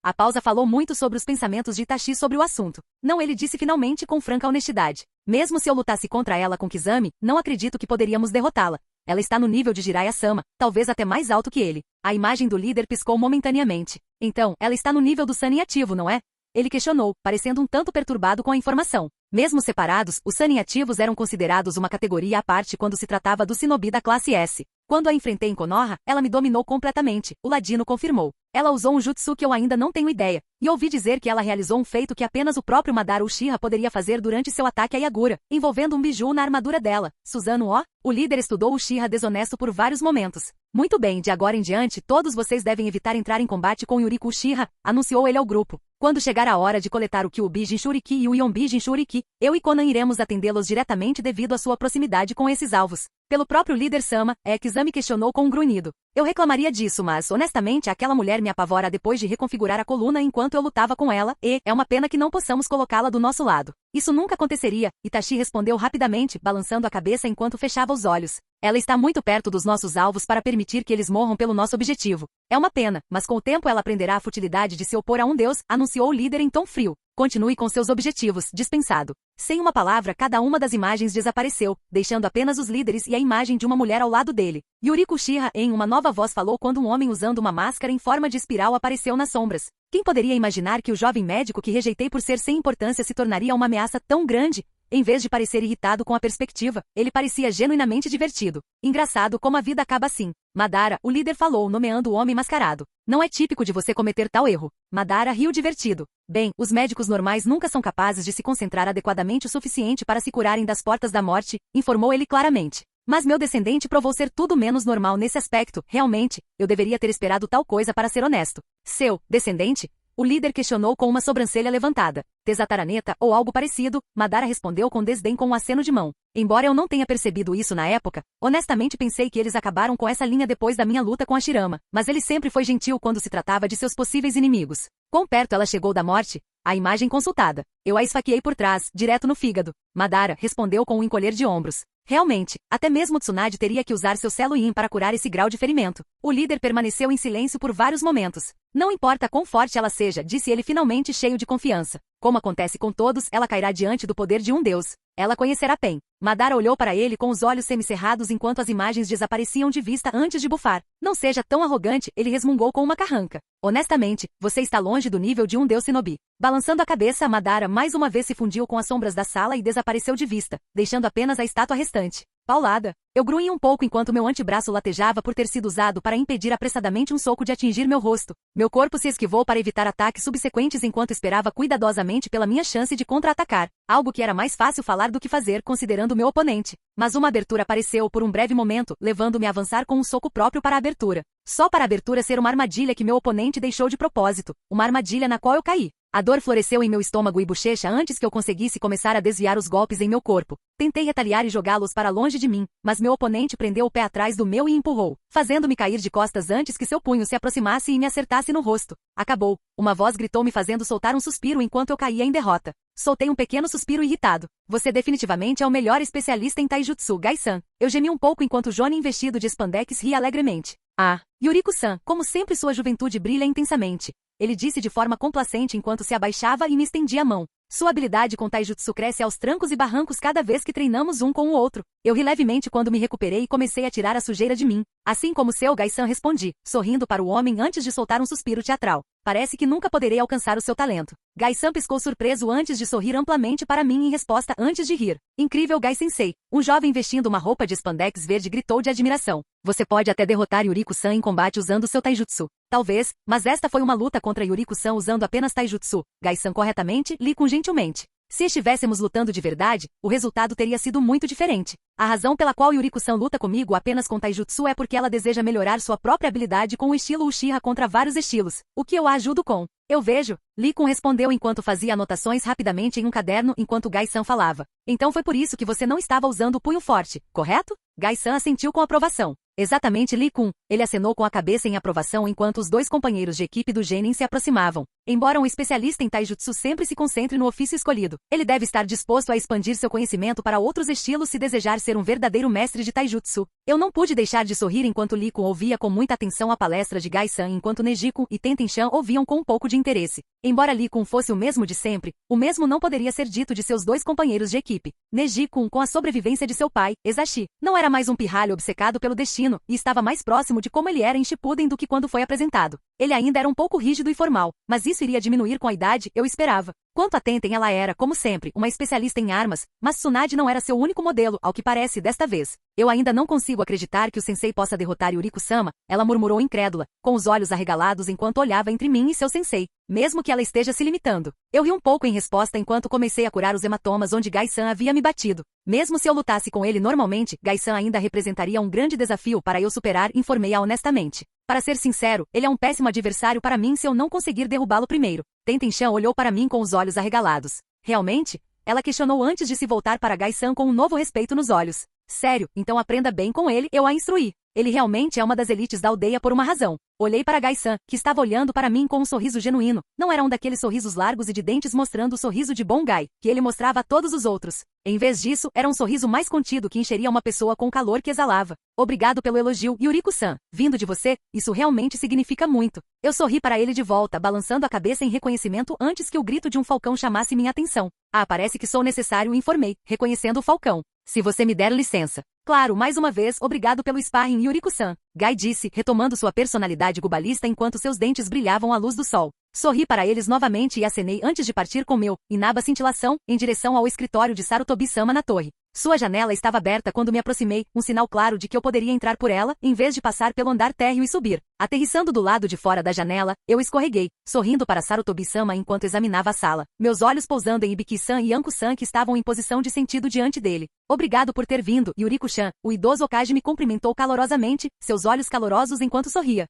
A pausa falou muito sobre os pensamentos de Itachi sobre o assunto. Não, ele disse finalmente com franca honestidade. Mesmo se eu lutasse contra ela com Kizami, não acredito que poderíamos derrotá-la. Ela está no nível de Jiraiya-sama, talvez até mais alto que ele. A imagem do líder piscou momentaneamente. Então, ela está no nível do Sannin ativo, não é? Ele questionou, parecendo um tanto perturbado com a informação. Mesmo separados, os Sannin ativos eram considerados uma categoria à parte quando se tratava do Shinobi da classe S. Quando a enfrentei em Konoha, ela me dominou completamente, o Ladino confirmou. Ela usou um jutsu que eu ainda não tenho ideia, e ouvi dizer que ela realizou um feito que apenas o próprio Madara Uchiha poderia fazer durante seu ataque a Yagura, envolvendo um biju na armadura dela. Suzano o líder estudou o Uchiha desonesto por vários momentos. Muito bem, de agora em diante, todos vocês devem evitar entrar em combate com Yuriko Uchiha, anunciou ele ao grupo. Quando chegar a hora de coletar o Kyuubi Jinchuriki e o Yonbi Jinchuriki, eu e Konan iremos atendê-los diretamente devido à sua proximidade com esses alvos. Pelo próprio líder Sama, Kizami questionou com um grunhido. Eu reclamaria disso, mas, honestamente, aquela mulher me apavora depois de reconfigurar a coluna enquanto eu lutava com ela, e é uma pena que não possamos colocá-la do nosso lado. Isso nunca aconteceria, Itachi respondeu rapidamente, balançando a cabeça enquanto fechava os olhos. Ela está muito perto dos nossos alvos para permitir que eles morram pelo nosso objetivo. É uma pena, mas com o tempo ela aprenderá a futilidade de se opor a um deus, anunciou o líder em tom frio. Continue com seus objetivos, dispensado. Sem uma palavra, cada uma das imagens desapareceu, deixando apenas os líderes e a imagem de uma mulher ao lado dele. Yuriko Uchiha, em uma nova voz, falou quando um homem usando uma máscara em forma de espiral apareceu nas sombras. Quem poderia imaginar que o jovem médico que rejeitei por ser sem importância se tornaria uma ameaça tão grande? Em vez de parecer irritado com a perspectiva, ele parecia genuinamente divertido. Engraçado como a vida acaba assim. Madara, o líder falou, nomeando o homem mascarado. Não é típico de você cometer tal erro. Madara riu divertido. Bem, os médicos normais nunca são capazes de se concentrar adequadamente o suficiente para se curarem das portas da morte, informou ele claramente. Mas meu descendente provou ser tudo menos normal nesse aspecto. Realmente, eu deveria ter esperado tal coisa para ser honesto. Seu descendente? O líder questionou com uma sobrancelha levantada. Tesataraneta ou algo parecido, Madara respondeu com desdém com um aceno de mão. Embora eu não tenha percebido isso na época, honestamente pensei que eles acabaram com essa linha depois da minha luta com a Shirama, mas ele sempre foi gentil quando se tratava de seus possíveis inimigos. Quão perto ela chegou da morte? A imagem consultada. Eu a esfaqueei por trás, direto no fígado. Madara respondeu com um encolher de ombros. Realmente, até mesmo Tsunade teria que usar seu selo Yin para curar esse grau de ferimento. O líder permaneceu em silêncio por vários momentos. Não importa quão forte ela seja, disse ele finalmente cheio de confiança. Como acontece com todos, ela cairá diante do poder de um deus. Ela conhecerá Pen. Madara olhou para ele com os olhos semicerrados enquanto as imagens desapareciam de vista antes de bufar. Não seja tão arrogante, ele resmungou com uma carranca. Honestamente, você está longe do nível de um deus shinobi. Balançando a cabeça, Madara mais uma vez se fundiu com as sombras da sala e desapareceu de vista, deixando apenas a estátua restante. Paulada. Eu grunhi um pouco enquanto meu antebraço latejava por ter sido usado para impedir apressadamente um soco de atingir meu rosto. Meu corpo se esquivou para evitar ataques subsequentes enquanto esperava cuidadosamente pela minha chance de contra-atacar, algo que era mais fácil falar do que fazer considerando meu oponente. Mas uma abertura apareceu por um breve momento, levando-me a avançar com um soco próprio para a abertura. Só para a abertura ser uma armadilha que meu oponente deixou de propósito, uma armadilha na qual eu caí. A dor floresceu em meu estômago e bochecha antes que eu conseguisse começar a desviar os golpes em meu corpo. Tentei retaliar e jogá-los para longe de mim, mas meu oponente prendeu o pé atrás do meu e empurrou, fazendo-me cair de costas antes que seu punho se aproximasse e me acertasse no rosto. Acabou. Uma voz gritou me fazendo soltar um suspiro enquanto eu caía em derrota. Soltei um pequeno suspiro irritado. Você definitivamente é o melhor especialista em taijutsu, Gai-san. Eu gemi um pouco enquanto Johnny investido de spandex ria alegremente. Ah, Yuriko-san, como sempre sua juventude brilha intensamente. Ele disse de forma complacente enquanto se abaixava e me estendia a mão. Sua habilidade com taijutsu cresce aos trancos e barrancos cada vez que treinamos um com o outro. Eu ri levemente quando me recuperei e comecei a tirar a sujeira de mim. Assim como seu Gai-san, respondi, sorrindo para o homem antes de soltar um suspiro teatral. Parece que nunca poderei alcançar o seu talento. Gai-san piscou surpreso antes de sorrir amplamente para mim em resposta antes de rir. Incrível, Gai-sensei. Um jovem vestindo uma roupa de spandex verde gritou de admiração. Você pode até derrotar Yuriko-san em combate usando seu taijutsu. Talvez, mas esta foi uma luta contra Yuriko-san usando apenas taijutsu. Gai-san corretamente, li com gentilmente. Se estivéssemos lutando de verdade, o resultado teria sido muito diferente. A razão pela qual Yuriko-san luta comigo apenas com taijutsu é porque ela deseja melhorar sua própria habilidade com o estilo Uchiha contra vários estilos, o que eu a ajudo com. Eu vejo, Lee-kun respondeu enquanto fazia anotações rapidamente em um caderno enquanto Gai-san falava. Então foi por isso que você não estava usando o punho forte, correto? Gai-san assentiu com aprovação. Exatamente, Lee-kun. Ele acenou com a cabeça em aprovação enquanto os dois companheiros de equipe do Genin se aproximavam. Embora um especialista em taijutsu sempre se concentre no ofício escolhido, ele deve estar disposto a expandir seu conhecimento para outros estilos se desejar ser um verdadeiro mestre de taijutsu. Eu não pude deixar de sorrir enquanto Lee-kun ouvia com muita atenção a palestra de Gai-san enquanto Neji-kun e Tenten-chan ouviam com um pouco de interesse. Embora Lee-kun fosse o mesmo de sempre, o mesmo não poderia ser dito de seus dois companheiros de equipe. Neji-kun, com a sobrevivência de seu pai, Ezashi, não era mais um pirralho obcecado pelo destino, e estava mais próximo de como ele era em Shippuden do que quando foi apresentado. Ele ainda era um pouco rígido e formal, mas isso iria diminuir com a idade, eu esperava. Quanto a Tenten, ela era, como sempre, uma especialista em armas, mas Tsunade não era seu único modelo, ao que parece desta vez. Eu ainda não consigo acreditar que o sensei possa derrotar Yuriko-sama, ela murmurou incrédula, com os olhos arregalados enquanto olhava entre mim e seu sensei, mesmo que ela esteja se limitando. Eu ri um pouco em resposta enquanto comecei a curar os hematomas onde Gai-san havia me batido. Mesmo se eu lutasse com ele normalmente, Gai-san ainda representaria um grande desafio para eu superar, informei-a honestamente. Para ser sincero, ele é um péssimo adversário para mim se eu não conseguir derrubá-lo primeiro. Tenten-chan olhou para mim com os olhos arregalados. Realmente? Ela questionou antes de se voltar para Gai-san com um novo respeito nos olhos. Sério, então aprenda bem com ele, eu a instruí. Ele realmente é uma das elites da aldeia por uma razão. Olhei para Gai-san, que estava olhando para mim com um sorriso genuíno. Não era um daqueles sorrisos largos e de dentes mostrando o sorriso de bom Gai, que ele mostrava a todos os outros. Em vez disso, era um sorriso mais contido que encheria uma pessoa com o calor que exalava. Obrigado pelo elogio, Yuriko-san. Vindo de você, isso realmente significa muito. Eu sorri para ele de volta, balançando a cabeça em reconhecimento antes que o grito de um falcão chamasse minha atenção. Ah, parece que sou necessário, informei, reconhecendo o falcão. Se você me der licença. Claro, mais uma vez, obrigado pelo sparring, Yuriko-san. Gai disse, retomando sua personalidade gubalista enquanto seus dentes brilhavam à luz do sol. Sorri para eles novamente e acenei antes de partir com meu Inaba cintilação em direção ao escritório de Sarutobi-sama na torre. Sua janela estava aberta quando me aproximei, um sinal claro de que eu poderia entrar por ela, em vez de passar pelo andar térreo e subir. Aterrissando do lado de fora da janela, eu escorreguei, sorrindo para Sarutobi-sama enquanto examinava a sala, meus olhos pousando em Ibiki-san e Anko-san que estavam em posição de sentido diante dele. Obrigado por ter vindo, Yuriko-chan. O idoso Okage me cumprimentou calorosamente, seus olhos calorosos enquanto sorria.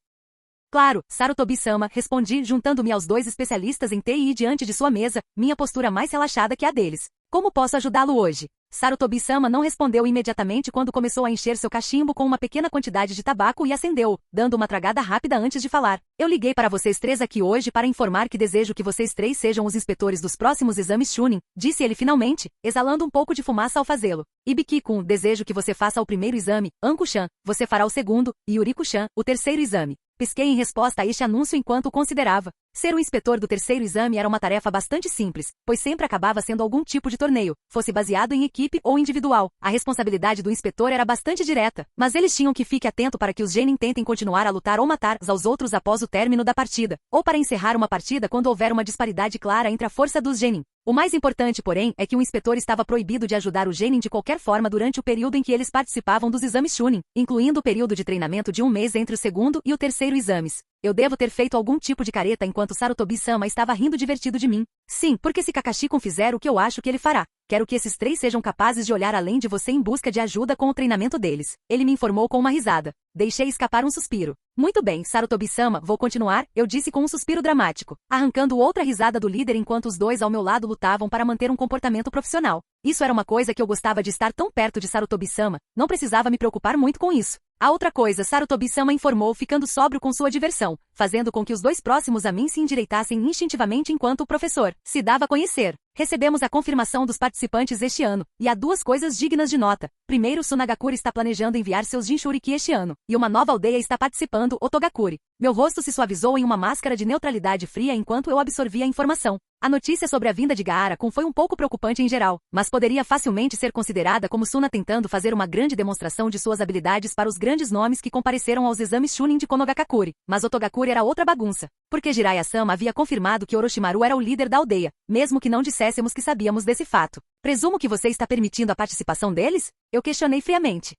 Claro, Sarutobi-sama, respondi, juntando-me aos dois especialistas em TI diante de sua mesa, minha postura mais relaxada que a deles. Como posso ajudá-lo hoje? Sarutobi-sama não respondeu imediatamente quando começou a encher seu cachimbo com uma pequena quantidade de tabaco e acendeu-o, dando uma tragada rápida antes de falar. Eu liguei para vocês três aqui hoje para informar que desejo que vocês três sejam os inspetores dos próximos exames Chunin, disse ele finalmente, exalando um pouco de fumaça ao fazê-lo. Ibiki-kun, desejo que você faça o primeiro exame, Anko-chan, você fará o segundo, e Yuriko-chan, o terceiro exame. Pisquei em resposta a este anúncio enquanto o considerava. Ser o inspetor do terceiro exame era uma tarefa bastante simples, pois sempre acabava sendo algum tipo de torneio, fosse baseado em equipe ou individual. A responsabilidade do inspetor era bastante direta, mas eles tinham que fique atento para que os genin tentem continuar a lutar ou matar uns aos outros após o término da partida, ou para encerrar uma partida quando houver uma disparidade clara entre a força dos genin. O mais importante, porém, é que o inspetor estava proibido de ajudar o genin de qualquer forma durante o período em que eles participavam dos exames Chunin, incluindo o período de treinamento de um mês entre o segundo e o terceiro exames. Eu devo ter feito algum tipo de careta enquanto Sarutobi-sama estava rindo divertido de mim. Sim, porque se Kakashi-kun fizer o que eu acho que ele fará. Quero que esses três sejam capazes de olhar além de você em busca de ajuda com o treinamento deles. Ele me informou com uma risada. Deixei escapar um suspiro. Muito bem, Sarutobi-sama, vou continuar, eu disse com um suspiro dramático, arrancando outra risada do líder enquanto os dois ao meu lado lutavam para manter um comportamento profissional. Isso era uma coisa que eu gostava de estar tão perto de Sarutobi-sama, não precisava me preocupar muito com isso. A outra coisa, Sarutobi-sama informou ficando sóbrio com sua diversão, fazendo com que os dois próximos a mim se endireitassem instintivamente enquanto o professor se dava a conhecer. Recebemos a confirmação dos participantes este ano, e há duas coisas dignas de nota. Primeiro, Sunagakure está planejando enviar seus Jinchuriki este ano, e uma nova aldeia está participando, Otogakure. Meu rosto se suavizou em uma máscara de neutralidade fria enquanto eu absorvia a informação. A notícia sobre a vinda de Gaara-kun foi um pouco preocupante em geral, mas poderia facilmente ser considerada como Suna tentando fazer uma grande demonstração de suas habilidades para os grandes nomes que compareceram aos exames Chunin de Konogakure. Mas Otogakure era outra bagunça, porque Jiraiya-sama havia confirmado que Orochimaru era o líder da aldeia, mesmo que não disséssemos que sabíamos desse fato. Presumo que você está permitindo a participação deles? Eu questionei friamente.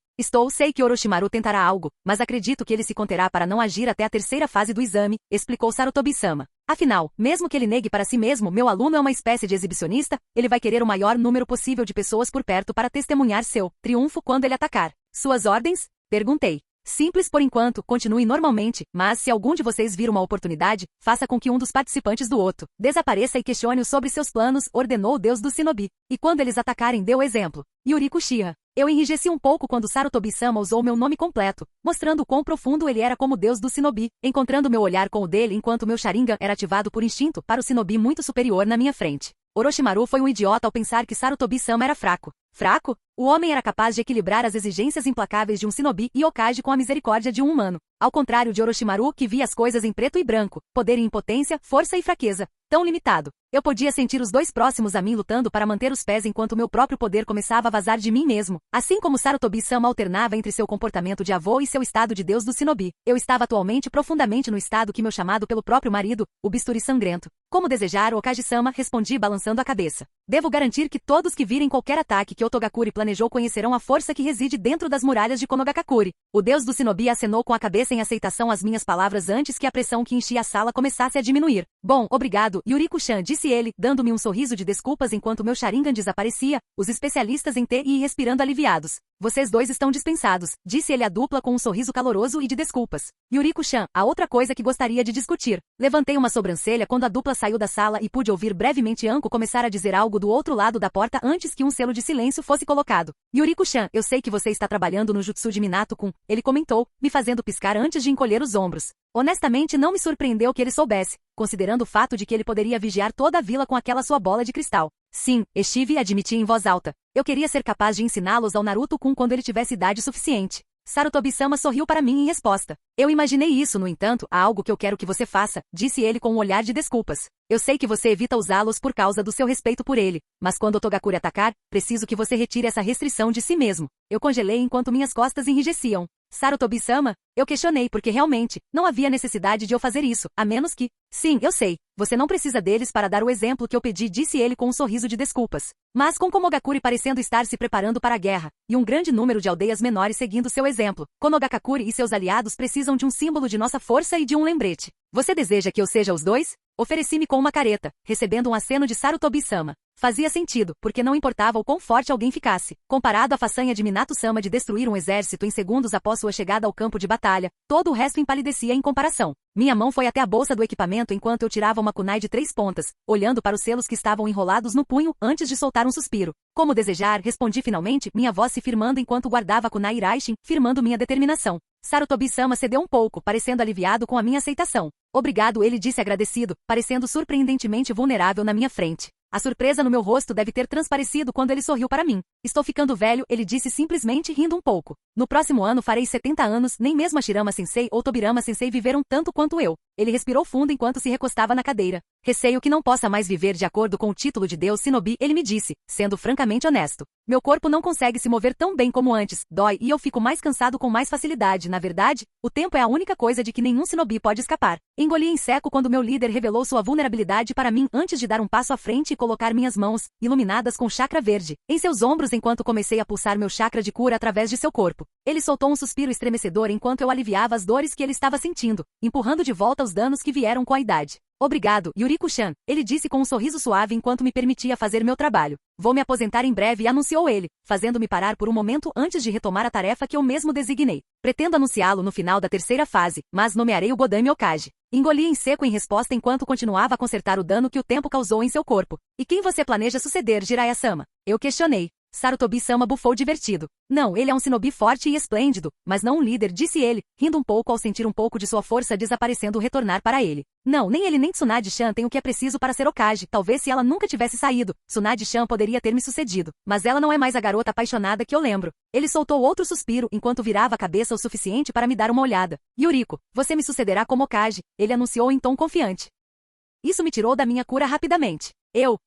Sei que Orochimaru tentará algo, mas acredito que ele se conterá para não agir até a terceira fase do exame, explicou Sarutobi-sama. Afinal, mesmo que ele negue para si mesmo, meu aluno é uma espécie de exibicionista, ele vai querer o maior número possível de pessoas por perto para testemunhar seu triunfo quando ele atacar. Suas ordens? Perguntei. Simples por enquanto, continue normalmente, mas se algum de vocês vir uma oportunidade, faça com que um dos participantes do Oto desapareça e questione-o sobre seus planos, ordenou o deus do Shinobi. E quando eles atacarem, deu o exemplo. Yuriko Uchiha. Eu enrijeci um pouco quando Sarutobi-sama usou meu nome completo, mostrando quão profundo ele era como deus do Shinobi, encontrando meu olhar com o dele enquanto meu Sharingan era ativado por instinto para o Shinobi muito superior na minha frente. Orochimaru foi um idiota ao pensar que Sarutobi-sama era fraco. Fraco? O homem era capaz de equilibrar as exigências implacáveis de um Shinobi e Hokage com a misericórdia de um humano. Ao contrário de Orochimaru, que via as coisas em preto e branco, poder e impotência, força e fraqueza. Tão limitado. Eu podia sentir os dois próximos a mim lutando para manter os pés enquanto meu próprio poder começava a vazar de mim mesmo. Assim como Sarutobi-sama alternava entre seu comportamento de avô e seu estado de deus do Shinobi, eu estava atualmente profundamente no estado que meu chamado pelo próprio marido, o bisturi sangrento. Como desejar, Hokage-sama, respondi balançando a cabeça. Devo garantir que todos que virem qualquer ataque que Otogakure planejou conhecerão a força que reside dentro das muralhas de Konogakure. O deus do Shinobi acenou com a cabeça em aceitação às minhas palavras antes que a pressão que enchia a sala começasse a diminuir. Bom, obrigado, Yuriko-chan, disse ele, dando-me um sorriso de desculpas enquanto meu Sharingan desaparecia, os especialistas em TI respirando aliviados. Vocês dois estão dispensados, disse ele à dupla com um sorriso caloroso e de desculpas. Yuriko-chan, há outra coisa que gostaria de discutir. Levantei uma sobrancelha quando a dupla saiu da sala e pude ouvir brevemente Anko começar a dizer algo do outro lado da porta antes que um selo de silêncio fosse colocado. Yuriko-chan, eu sei que você está trabalhando no jutsu de Minato-kun, ele comentou, me fazendo piscar antes de encolher os ombros. Honestamente não me surpreendeu que ele soubesse, considerando o fato de que ele poderia vigiar toda a vila com aquela sua bola de cristal. Sim, estive admiti em voz alta. Eu queria ser capaz de ensiná-los ao Naruto-kun quando ele tivesse idade suficiente. Sarutobi-sama sorriu para mim em resposta. Eu imaginei isso, no entanto, há algo que eu quero que você faça, disse ele com um olhar de desculpas. Eu sei que você evita usá-los por causa do seu respeito por ele, mas quando o Togakuri atacar, preciso que você retire essa restrição de si mesmo. Eu congelei enquanto minhas costas enrijeciam. Sarutobi-sama? Eu questionei porque realmente, não havia necessidade de eu fazer isso, a menos que... Sim, eu sei. Você não precisa deles para dar o exemplo que eu pedi, disse ele com um sorriso de desculpas. Mas com Komogakuri parecendo estar se preparando para a guerra, e um grande número de aldeias menores seguindo seu exemplo, Konogakakuri e seus aliados precisam de um símbolo de nossa força e de um lembrete. Você deseja que eu seja os dois? Ofereci-me com uma careta, recebendo um aceno de Sarutobi-sama. Fazia sentido, porque não importava o quão forte alguém ficasse. Comparado à façanha de Minato-sama de destruir um exército em segundos após sua chegada ao campo de batalha, todo o resto empalidecia em comparação. Minha mão foi até a bolsa do equipamento enquanto eu tirava uma kunai de 3 pontas, olhando para os selos que estavam enrolados no punho antes de soltar um suspiro. Como desejar, respondi finalmente, minha voz se firmando enquanto guardava a kunai Iraishin, firmando minha determinação. Sarutobi-sama cedeu um pouco, parecendo aliviado com a minha aceitação. Obrigado, ele disse agradecido, parecendo surpreendentemente vulnerável na minha frente. A surpresa no meu rosto deve ter transparecido quando ele sorriu para mim. Estou ficando velho, ele disse simplesmente rindo um pouco. No próximo ano farei 70 anos, nem mesmo a Shirama-sensei ou Tobirama-sensei viveram tanto quanto eu. Ele respirou fundo enquanto se recostava na cadeira. Receio que não possa mais viver de acordo com o título de Deus Shinobi, ele me disse, sendo francamente honesto. Meu corpo não consegue se mover tão bem como antes, dói e eu fico mais cansado com mais facilidade. Na verdade, o tempo é a única coisa de que nenhum Shinobi pode escapar. Engoli em seco quando meu líder revelou sua vulnerabilidade para mim antes de dar um passo à frente e colocar minhas mãos, iluminadas com chakra verde, em seus ombros enquanto comecei a pulsar meu chakra de cura através de seu corpo. Ele soltou um suspiro estremecedor enquanto eu aliviava as dores que ele estava sentindo, empurrando de volta os danos que vieram com a idade. Obrigado, Yuriko-chan, ele disse com um sorriso suave enquanto me permitia fazer meu trabalho. Vou me aposentar em breve, anunciou ele, fazendo-me parar por um momento antes de retomar a tarefa que eu mesmo designei. Pretendo anunciá-lo no final da terceira fase, mas nomearei o Godami Okage. Engoli em seco em resposta enquanto continuava a consertar o dano que o tempo causou em seu corpo. E quem você planeja suceder, Jiraiya-sama? Eu questionei. Sarutobi-sama bufou divertido. Não, ele é um shinobi forte e esplêndido, mas não um líder, disse ele, rindo um pouco ao sentir um pouco de sua força desaparecendo retornar para ele. Não, nem ele nem Tsunade-chan tem o que é preciso para ser Hokage. Talvez se ela nunca tivesse saído, Tsunade-chan poderia ter me sucedido. Mas ela não é mais a garota apaixonada que eu lembro. Ele soltou outro suspiro enquanto virava a cabeça o suficiente para me dar uma olhada. Yuriko, você me sucederá como Hokage, ele anunciou em tom confiante. Isso me tirou da minha cura rapidamente.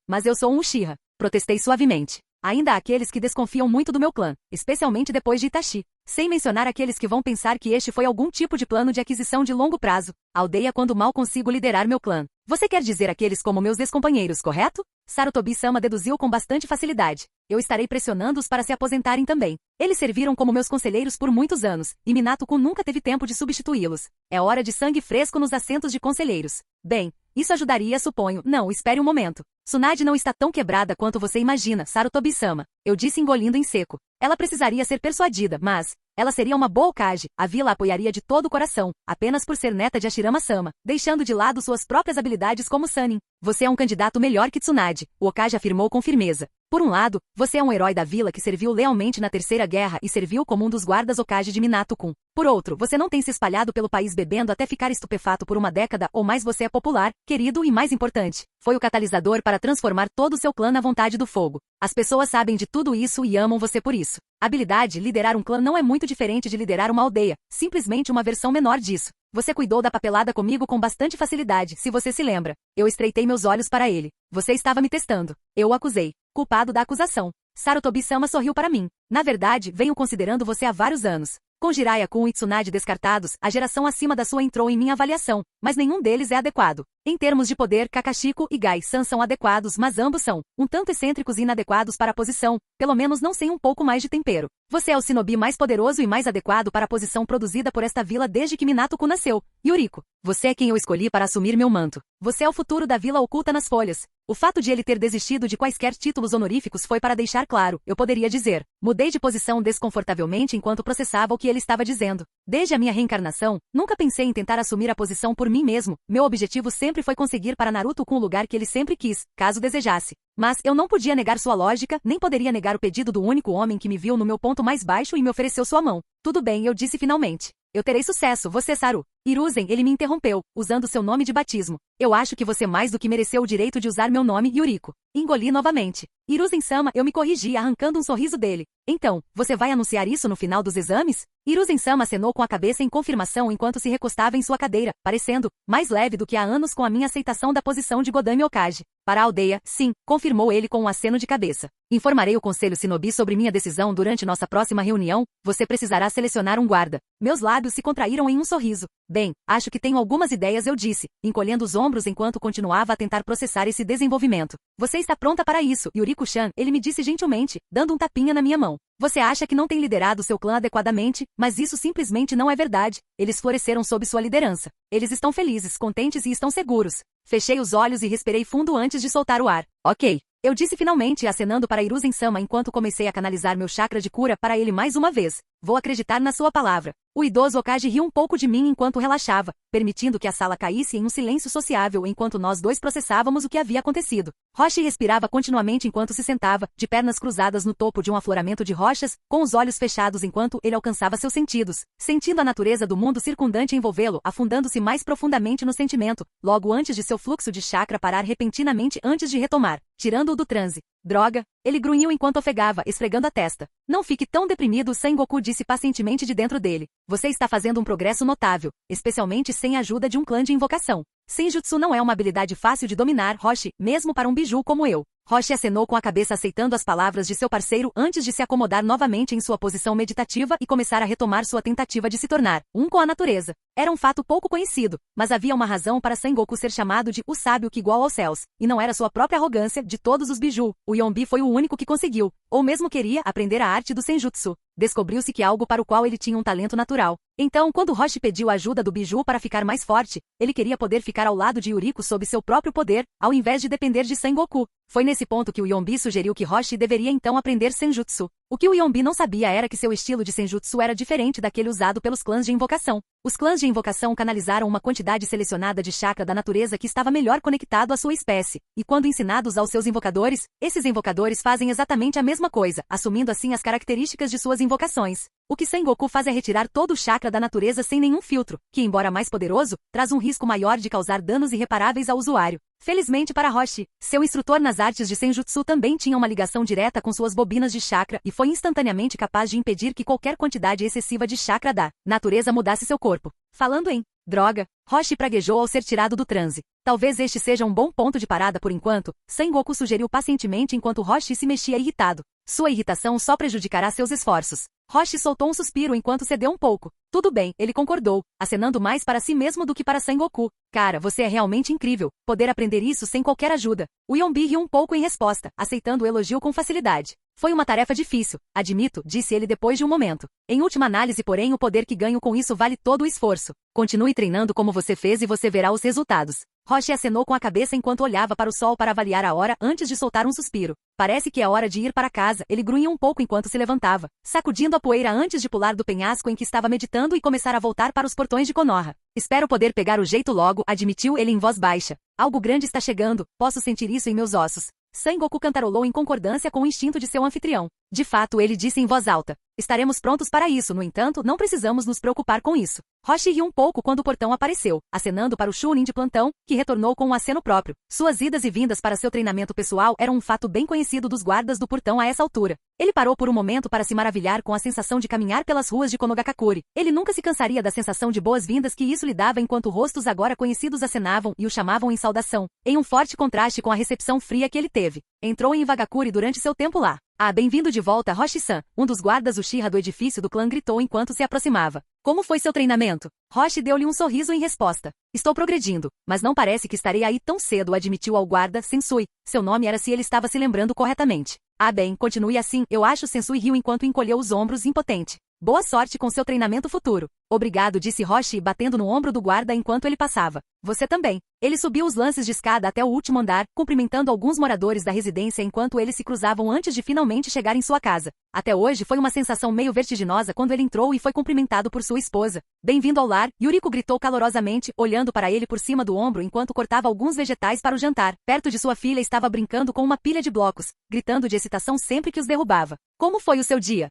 Mas eu sou um Uchiha. Protestei suavemente. Ainda há aqueles que desconfiam muito do meu clã, especialmente depois de Itachi. Sem mencionar aqueles que vão pensar que este foi algum tipo de plano de aquisição de longo prazo. Aldeia quando mal consigo liderar meu clã. Você quer dizer aqueles como meus ex-companheiros, correto? Sarutobi-sama deduziu com bastante facilidade. Eu estarei pressionando-os para se aposentarem também. Eles serviram como meus conselheiros por muitos anos, e Minato-kun nunca teve tempo de substituí-los. É hora de sangue fresco nos assentos de conselheiros. Bem, isso ajudaria, suponho. Não, espere um momento. Tsunade não está tão quebrada quanto você imagina, Sarutobi-sama. Eu disse engolindo em seco. Ela precisaria ser persuadida, mas... ela seria uma boa Hokage, a vila a apoiaria de todo o coração, apenas por ser neta de Hashirama-sama, deixando de lado suas próprias habilidades como Sannin. Você é um candidato melhor que Tsunade, o Hokage afirmou com firmeza. Por um lado, você é um herói da vila que serviu lealmente na Terceira Guerra e serviu como um dos guardas Hokage de Minato-kun. Por outro, você não tem se espalhado pelo país bebendo até ficar estupefato por uma década ou mais. Você é popular, querido e mais importante. Foi o catalisador para transformar todo o seu clã na vontade do fogo. As pessoas sabem de tudo isso e amam você por isso. Habilidade, liderar um clã não é muito diferente de liderar uma aldeia, simplesmente uma versão menor disso. Você cuidou da papelada comigo com bastante facilidade, se você se lembra. Eu estreitei meus olhos para ele. Você estava me testando. Eu o acusei. Culpado da acusação. Sarutobi-sama sorriu para mim. Na verdade, venho considerando você há vários anos. Com Jiraiya-kun e Tsunade descartados, a geração acima da sua entrou em minha avaliação, mas nenhum deles é adequado. Em termos de poder, Kakashiko e Gai-san são adequados, mas ambos são um tanto excêntricos e inadequados para a posição, pelo menos não sem um pouco mais de tempero. Você é o shinobi mais poderoso e mais adequado para a posição produzida por esta vila desde que Minato-kun nasceu. Yuriko, você é quem eu escolhi para assumir meu manto. Você é o futuro da vila oculta nas folhas. O fato de ele ter desistido de quaisquer títulos honoríficos foi para deixar claro, eu poderia dizer. Mudei de posição desconfortavelmente enquanto processava o que ele estava dizendo. Desde a minha reencarnação, nunca pensei em tentar assumir a posição por mim mesmo. Meu objetivo sempre foi conseguir para Naruto-kun o lugar que ele sempre quis, caso desejasse. Mas eu não podia negar sua lógica, nem poderia negar o pedido do único homem que me viu no meu ponto mais baixo e me ofereceu sua mão. Tudo bem, eu disse finalmente. Eu terei sucesso, você Saru. Hiruzen, ele me interrompeu, usando seu nome de batismo. Eu acho que você mais do que mereceu o direito de usar meu nome, Yuriko. Engoli novamente. Hiruzen-sama, eu me corrigi arrancando um sorriso dele. Então, você vai anunciar isso no final dos exames? Hiruzen-sama acenou com a cabeça em confirmação enquanto se recostava em sua cadeira, parecendo mais leve do que há anos com a minha aceitação da posição de Godame Okage. Para a aldeia, sim, confirmou ele com um aceno de cabeça. Informarei o Conselho Shinobi sobre minha decisão durante nossa próxima reunião. Você precisará selecionar um guarda. Meus lábios se contraíram em um sorriso. Bem, acho que tenho algumas ideias, eu disse, encolhendo os ombros enquanto continuava a tentar processar esse desenvolvimento. Você está pronta para isso, Yuriko-chan, ele me disse gentilmente, dando um tapinha na minha mão. Você acha que não tem liderado seu clã adequadamente, mas isso simplesmente não é verdade. Eles floresceram sob sua liderança. Eles estão felizes, contentes e estão seguros. Fechei os olhos e respirei fundo antes de soltar o ar. Ok. Eu disse finalmente, acenando para Hiruzen-sama enquanto comecei a canalizar meu chakra de cura para ele mais uma vez. Vou acreditar na sua palavra. O idoso Okage riu um pouco de mim enquanto relaxava, permitindo que a sala caísse em um silêncio sociável enquanto nós dois processávamos o que havia acontecido. Roshi respirava continuamente enquanto se sentava, de pernas cruzadas no topo de um afloramento de rochas, com os olhos fechados enquanto ele alcançava seus sentidos, sentindo a natureza do mundo circundante envolvê-lo, afundando-se mais profundamente no sentimento, logo antes de seu fluxo de chakra parar repentinamente antes de retomar, tirando-o do transe. Droga! Ele grunhiu enquanto ofegava, esfregando a testa. Não fique tão deprimido, Sengoku disse pacientemente de dentro dele. Você está fazendo um progresso notável, especialmente sem a ajuda de um clã de invocação. Senjutsu não é uma habilidade fácil de dominar, Roshi, mesmo para um biju como eu. Roshi acenou com a cabeça aceitando as palavras de seu parceiro antes de se acomodar novamente em sua posição meditativa e começar a retomar sua tentativa de se tornar um com a natureza. Era um fato pouco conhecido, mas havia uma razão para Sengoku ser chamado de o sábio que igual aos céus, e não era sua própria arrogância de todos os biju. O Yonbi foi o único que conseguiu, ou mesmo queria aprender a arte do Senjutsu. Descobriu-se que algo para o qual ele tinha um talento natural. Então, quando Roshi pediu a ajuda do biju para ficar mais forte, ele queria poder ficar ao lado de Yuriko sob seu próprio poder, ao invés de depender de Sengoku. Foi nesse ponto que o Yonbi sugeriu que Roshi deveria então aprender Senjutsu. O que o Yonbi não sabia era que seu estilo de Senjutsu era diferente daquele usado pelos clãs de invocação. Os clãs de invocação canalizaram uma quantidade selecionada de chakra da natureza que estava melhor conectado à sua espécie, e quando ensinados aos seus invocadores, esses invocadores fazem exatamente a mesma coisa, assumindo assim as características de suas invocações. O que Sengoku faz é retirar todo o chakra da natureza sem nenhum filtro, que embora mais poderoso, traz um risco maior de causar danos irreparáveis ao usuário. Felizmente para Roshi, seu instrutor nas artes de Senjutsu também tinha uma ligação direta com suas bobinas de chakra e foi instantaneamente capaz de impedir que qualquer quantidade excessiva de chakra da natureza mudasse seu corpo. Falando em droga, Roshi praguejou ao ser tirado do transe. Talvez este seja um bom ponto de parada por enquanto, Sengoku sugeriu pacientemente enquanto Roshi se mexia irritado. Sua irritação só prejudicará seus esforços. Roshi soltou um suspiro enquanto cedeu um pouco. Tudo bem, ele concordou, acenando mais para si mesmo do que para Sengoku. Cara, você é realmente incrível. Poder aprender isso sem qualquer ajuda. O Yonbi riu um pouco em resposta, aceitando o elogio com facilidade. Foi uma tarefa difícil, admito, disse ele depois de um momento. Em última análise, porém, o poder que ganho com isso vale todo o esforço. Continue treinando como você fez e você verá os resultados. Roshi acenou com a cabeça enquanto olhava para o sol para avaliar a hora antes de soltar um suspiro. Parece que é hora de ir para casa, ele grunhiu um pouco enquanto se levantava, sacudindo a poeira antes de pular do penhasco em que estava meditando e começar a voltar para os portões de Konoha. Espero poder pegar o jeito logo, admitiu ele em voz baixa. Algo grande está chegando, posso sentir isso em meus ossos. Sengoku cantarolou em concordância com o instinto de seu anfitrião. De fato, ele disse em voz alta. Estaremos prontos para isso, no entanto, não precisamos nos preocupar com isso. Roshi riu um pouco quando o portão apareceu, acenando para o Chunin de plantão, que retornou com um aceno próprio. Suas idas e vindas para seu treinamento pessoal eram um fato bem conhecido dos guardas do portão a essa altura. Ele parou por um momento para se maravilhar com a sensação de caminhar pelas ruas de Konogakakure. Ele nunca se cansaria da sensação de boas-vindas que isso lhe dava enquanto rostos agora conhecidos acenavam e o chamavam em saudação, em um forte contraste com a recepção fria que ele teve. Entrou em Iwagakure durante seu tempo lá. Ah, bem-vindo de volta, Roshi-san. Um dos guardas Uchiha do edifício do clã gritou enquanto se aproximava. Como foi seu treinamento? Roshi deu-lhe um sorriso em resposta. Estou progredindo, mas não parece que estarei aí tão cedo, admitiu ao guarda Sensui. Seu nome era se ele estava se lembrando corretamente. Ah bem, continue assim, eu acho. Sensui riu enquanto encolheu os ombros impotente. Boa sorte com seu treinamento futuro. Obrigado, disse Hoshi, batendo no ombro do guarda enquanto ele passava. Você também. Ele subiu os lances de escada até o último andar, cumprimentando alguns moradores da residência enquanto eles se cruzavam antes de finalmente chegar em sua casa. Até hoje foi uma sensação meio vertiginosa quando ele entrou e foi cumprimentado por sua esposa. Bem-vindo ao lar, Yuriko gritou calorosamente, olhando para ele por cima do ombro enquanto cortava alguns vegetais para o jantar. Perto de sua filha estava brincando com uma pilha de blocos, gritando de excitação sempre que os derrubava. Como foi o seu dia?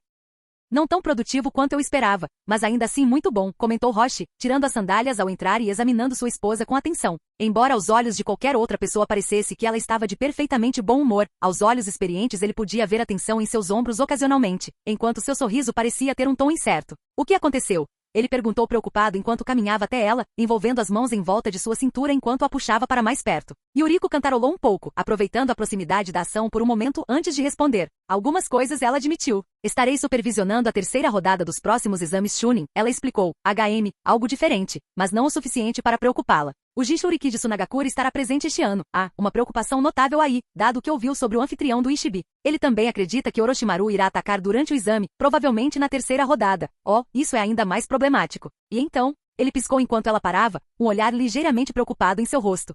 Não tão produtivo quanto eu esperava, mas ainda assim muito bom, comentou Hoshi, tirando as sandálias ao entrar e examinando sua esposa com atenção. Embora aos olhos de qualquer outra pessoa parecesse que ela estava de perfeitamente bom humor, aos olhos experientes ele podia ver a tensão em seus ombros ocasionalmente, enquanto seu sorriso parecia ter um tom incerto. O que aconteceu? Ele perguntou preocupado enquanto caminhava até ela, envolvendo as mãos em volta de sua cintura enquanto a puxava para mais perto. Yuriko cantarolou um pouco, aproveitando a proximidade da ação por um momento antes de responder. Algumas coisas ela admitiu. Estarei supervisionando a terceira rodada dos próximos exames Chunin, ela explicou. HM, algo diferente, mas não o suficiente para preocupá-la. O Jinchuriki de Sunagakure estará presente este ano. Há uma preocupação notável aí, dado o que ouviu sobre o anfitrião do Ishibi. Ele também acredita que Orochimaru irá atacar durante o exame, provavelmente na terceira rodada. Oh, isso é ainda mais problemático. E então? Ele piscou enquanto ela parava, um olhar ligeiramente preocupado em seu rosto.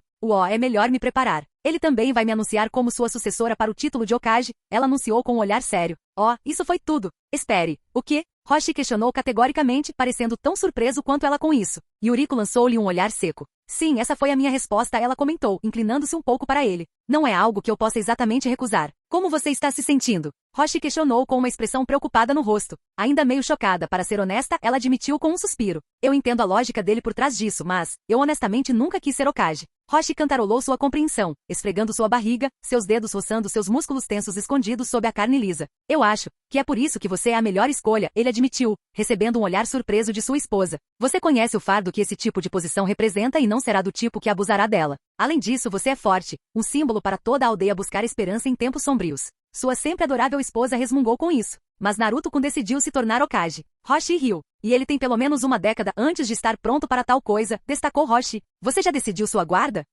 É melhor me preparar. Ele também vai me anunciar como sua sucessora para o título de Hokage, ela anunciou com um olhar sério. Isso foi tudo. Espere. O quê? Hoshi questionou categoricamente, parecendo tão surpreso quanto ela com isso. Yuriko lançou-lhe um olhar seco. Sim, essa foi a minha resposta, ela comentou, inclinando-se um pouco para ele. Não é algo que eu possa exatamente recusar. Como você está se sentindo? Hoshi questionou com uma expressão preocupada no rosto. Ainda meio chocada, para ser honesta, ela admitiu com um suspiro. Eu entendo a lógica dele por trás disso, mas eu honestamente nunca quis ser Hokage. Hoshi cantarolou sua compreensão, esfregando sua barriga, seus dedos roçando seus músculos tensos escondidos sob a carne lisa. Eu acho que é por isso que você é a melhor escolha, ele admitiu, recebendo um olhar surpreso de sua esposa. Você conhece o fardo que esse tipo de posição representa e não será do tipo que abusará dela. Além disso, você é forte, um símbolo para toda a aldeia buscar esperança em tempos sombrios. Sua sempre adorável esposa resmungou com isso. Mas Naruto-kun decidiu se tornar Hokage. Hoshi riu. E ele tem pelo menos uma década antes de estar pronto para tal coisa, destacou Hoshi. Você já decidiu sua guarda?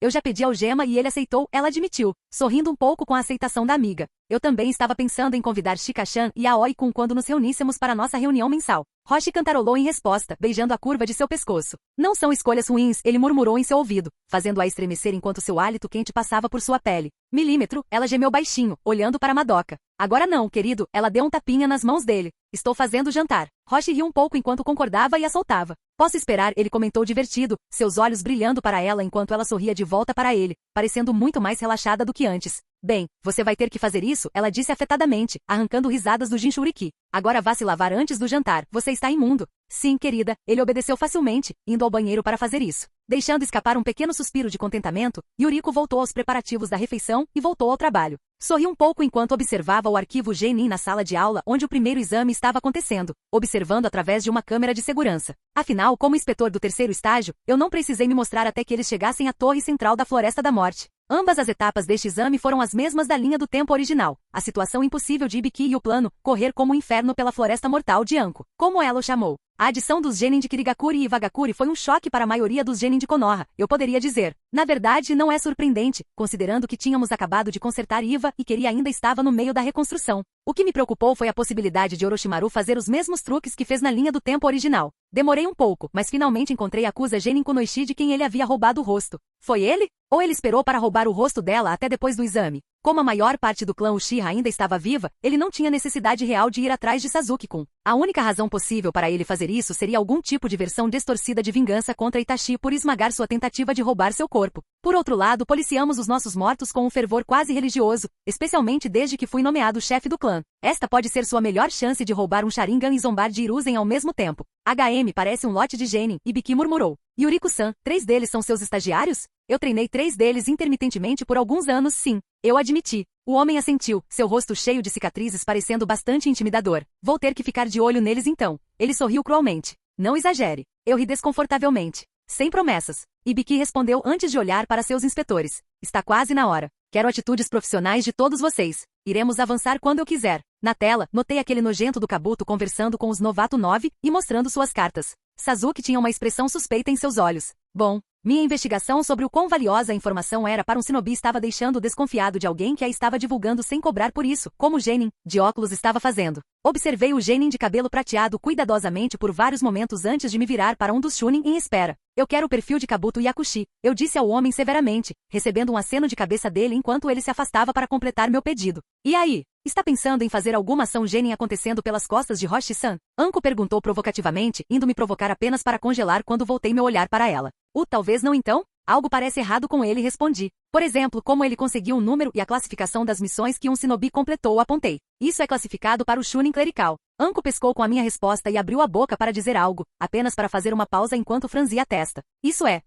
Eu já pedi algema e ele aceitou, ela admitiu, sorrindo um pouco com a aceitação da amiga. Eu também estava pensando em convidar Shika-chan e Aoi-kun quando nos reuníssemos para nossa reunião mensal. Hoshi cantarolou em resposta, beijando a curva de seu pescoço. Não são escolhas ruins, ele murmurou em seu ouvido, fazendo-a estremecer enquanto seu hálito quente passava por sua pele. Milímetro, ela gemeu baixinho, olhando para Madoka. Agora não, querido, ela deu um tapinha nas mãos dele. Estou fazendo jantar. Hoshi riu um pouco enquanto concordava e a soltava. Posso esperar, ele comentou divertido, seus olhos brilhando para ela enquanto ela sorria de volta para ele, parecendo muito mais relaxada do que antes. Bem, você vai ter que fazer isso, ela disse afetadamente, arrancando risadas do Jinchuriki. Agora vá se lavar antes do jantar, você está imundo. Sim, querida, ele obedeceu facilmente, indo ao banheiro para fazer isso. Deixando escapar um pequeno suspiro de contentamento, Yuriko voltou aos preparativos da refeição e voltou ao trabalho. Sorriu um pouco enquanto observava o arquivo Genin na sala de aula onde o primeiro exame estava acontecendo, observando através de uma câmera de segurança. Afinal, como inspetor do terceiro estágio, eu não precisei me mostrar até que eles chegassem à torre central da Floresta da Morte. Ambas as etapas deste exame foram as mesmas da linha do tempo original. A situação impossível de Ibiki e o plano, correr como um inferno pela Floresta Mortal de Anko, como ela o chamou. A adição dos genin de Kirigakure e Iwagakure foi um choque para a maioria dos genin de Konoha, eu poderia dizer. Na verdade, não é surpreendente, considerando que tínhamos acabado de consertar Iwa e Keri ainda estava no meio da reconstrução. O que me preocupou foi a possibilidade de Orochimaru fazer os mesmos truques que fez na linha do tempo original. Demorei um pouco, mas finalmente encontrei a Kusa Genin Kunoichi de quem ele havia roubado o rosto. Foi ele? Ou ele esperou para roubar o rosto dela até depois do exame? Como a maior parte do clã Uchiha ainda estava viva, ele não tinha necessidade real de ir atrás de Sasuke-kun. A única razão possível para ele fazer isso seria algum tipo de versão distorcida de vingança contra Itachi por esmagar sua tentativa de roubar seu corpo. Por outro lado, policiamos os nossos mortos com um fervor quase religioso, especialmente desde que fui nomeado chefe do clã. Esta pode ser sua melhor chance de roubar um Sharingan e zombar de Hiruzen ao mesmo tempo. HM parece um lote de genin, Ibiki murmurou. Yuriko-san, 3 deles são seus estagiários? Eu treinei 3 deles intermitentemente por alguns anos, sim. Eu admiti. O homem assentiu, seu rosto cheio de cicatrizes parecendo bastante intimidador. Vou ter que ficar de olho neles então. Ele sorriu cruelmente. Não exagere. Eu ri desconfortavelmente. Sem promessas. Ibiki respondeu antes de olhar para seus inspetores. Está quase na hora. Quero atitudes profissionais de todos vocês. Iremos avançar quando eu quiser. Na tela, notei aquele nojento do Kabuto conversando com os Novato 9 e mostrando suas cartas. Sasuke tinha uma expressão suspeita em seus olhos. Bom, Minha investigação sobre o quão valiosa a informação era para um shinobi estava deixando desconfiado de alguém que a estava divulgando sem cobrar por isso, como o genin, de óculos, estava fazendo. Observei o genin de cabelo prateado cuidadosamente por vários momentos antes de me virar para um dos chunin em espera. Eu quero o perfil de Kabuto Yakushi, eu disse ao homem severamente, recebendo um aceno de cabeça dele enquanto ele se afastava para completar meu pedido. E aí? Está pensando em fazer alguma ação genin acontecendo pelas costas de Roshi-san? Anko perguntou provocativamente, indo me provocar apenas para congelar quando voltei meu olhar para ela. Talvez não então? Algo parece errado com ele, respondi. Por exemplo, como ele conseguiu o número e a classificação das missões que um shinobi completou, apontei. Isso é classificado para o chunin clerical. Anko pescou com a minha resposta e abriu a boca para dizer algo, apenas para fazer uma pausa enquanto franzia a testa. Isso é,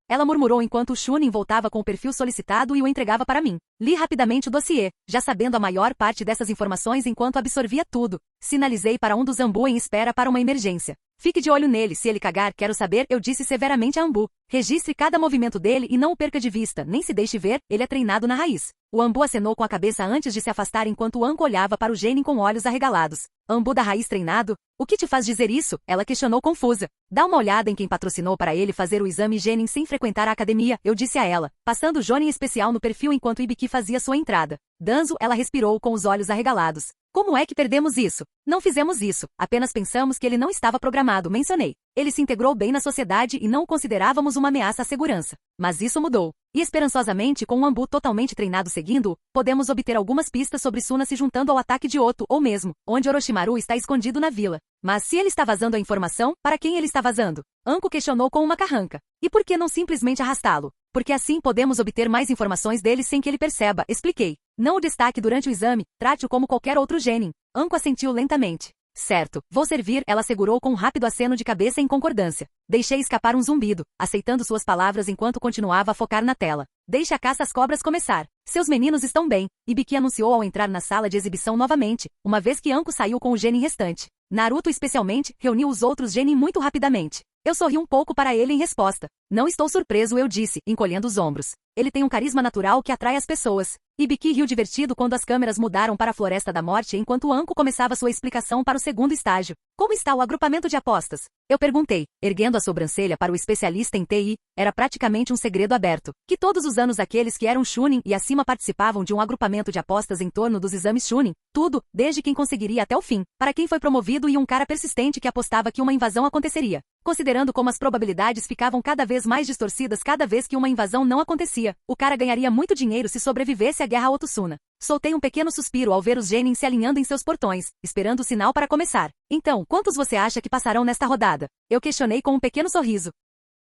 ela murmurou enquanto o chunin voltava com o perfil solicitado e o entregava para mim. Li rapidamente o dossiê, já sabendo a maior parte dessas informações enquanto absorvia tudo. Sinalizei para um dos Ambu em espera para uma emergência. Fique de olho nele, se ele cagar, quero saber, eu disse severamente a Ambu. Registre cada movimento dele e não o perca de vista, nem se deixe ver, ele é treinado na raiz. O Ambu acenou com a cabeça antes de se afastar enquanto Anko olhava para o genin com olhos arregalados. Ambu da raiz treinado? O que te faz dizer isso? Ela questionou confusa. Dá uma olhada em quem patrocinou para ele fazer o exame genin sem frequentar a academia, eu disse a ela, passando o jonin especial no perfil enquanto Ibiki fazia sua entrada. Danzo, ela respirou com os olhos arregalados. Como é que perdemos isso? Não fizemos isso, apenas pensamos que ele não estava programado, mencionei. Ele se integrou bem na sociedade e não o considerávamos uma ameaça à segurança. Mas isso mudou. E esperançosamente, com um Ambu totalmente treinado seguindo-o, podemos obter algumas pistas sobre Suna se juntando ao ataque de Oto, ou mesmo, onde Orochimaru está escondido na vila. Mas se ele está vazando a informação, para quem ele está vazando? Anko questionou com uma carranca. E por que não simplesmente arrastá-lo? Porque assim podemos obter mais informações dele sem que ele perceba, expliquei. Não o destaque durante o exame, trate-o como qualquer outro genin. Anko assentiu lentamente. Certo, vou servir, ela segurou com um rápido aceno de cabeça em concordância. Deixei escapar um zumbido, aceitando suas palavras enquanto continuava a focar na tela. Deixe a caça às cobras começar. Seus meninos estão bem, Ibiki anunciou ao entrar na sala de exibição novamente, uma vez que Anko saiu com o genin restante. Naruto especialmente, reuniu os outros genin muito rapidamente. Eu sorri um pouco para ele em resposta. Não estou surpreso, eu disse, encolhendo os ombros. Ele tem um carisma natural que atrai as pessoas. Ibiki riu divertido quando as câmeras mudaram para a Floresta da Morte enquanto Anko começava sua explicação para o segundo estágio. Como está o agrupamento de apostas? Eu perguntei, erguendo a sobrancelha para o especialista em TI. Era praticamente um segredo aberto. Que todos os anos aqueles que eram Chunin e acima participavam de um agrupamento de apostas em torno dos exames Chunin. Tudo, desde quem conseguiria até o fim, para quem foi promovido e um cara persistente que apostava que uma invasão aconteceria. Considerando como as probabilidades ficavam cada vez mais distorcidas cada vez que uma invasão não acontecia, o cara ganharia muito dinheiro se sobrevivesse à guerra Otsuna. Soltei um pequeno suspiro ao ver os genin se alinhando em seus portões, esperando o sinal para começar. Então, quantos você acha que passarão nesta rodada? Eu questionei com um pequeno sorriso.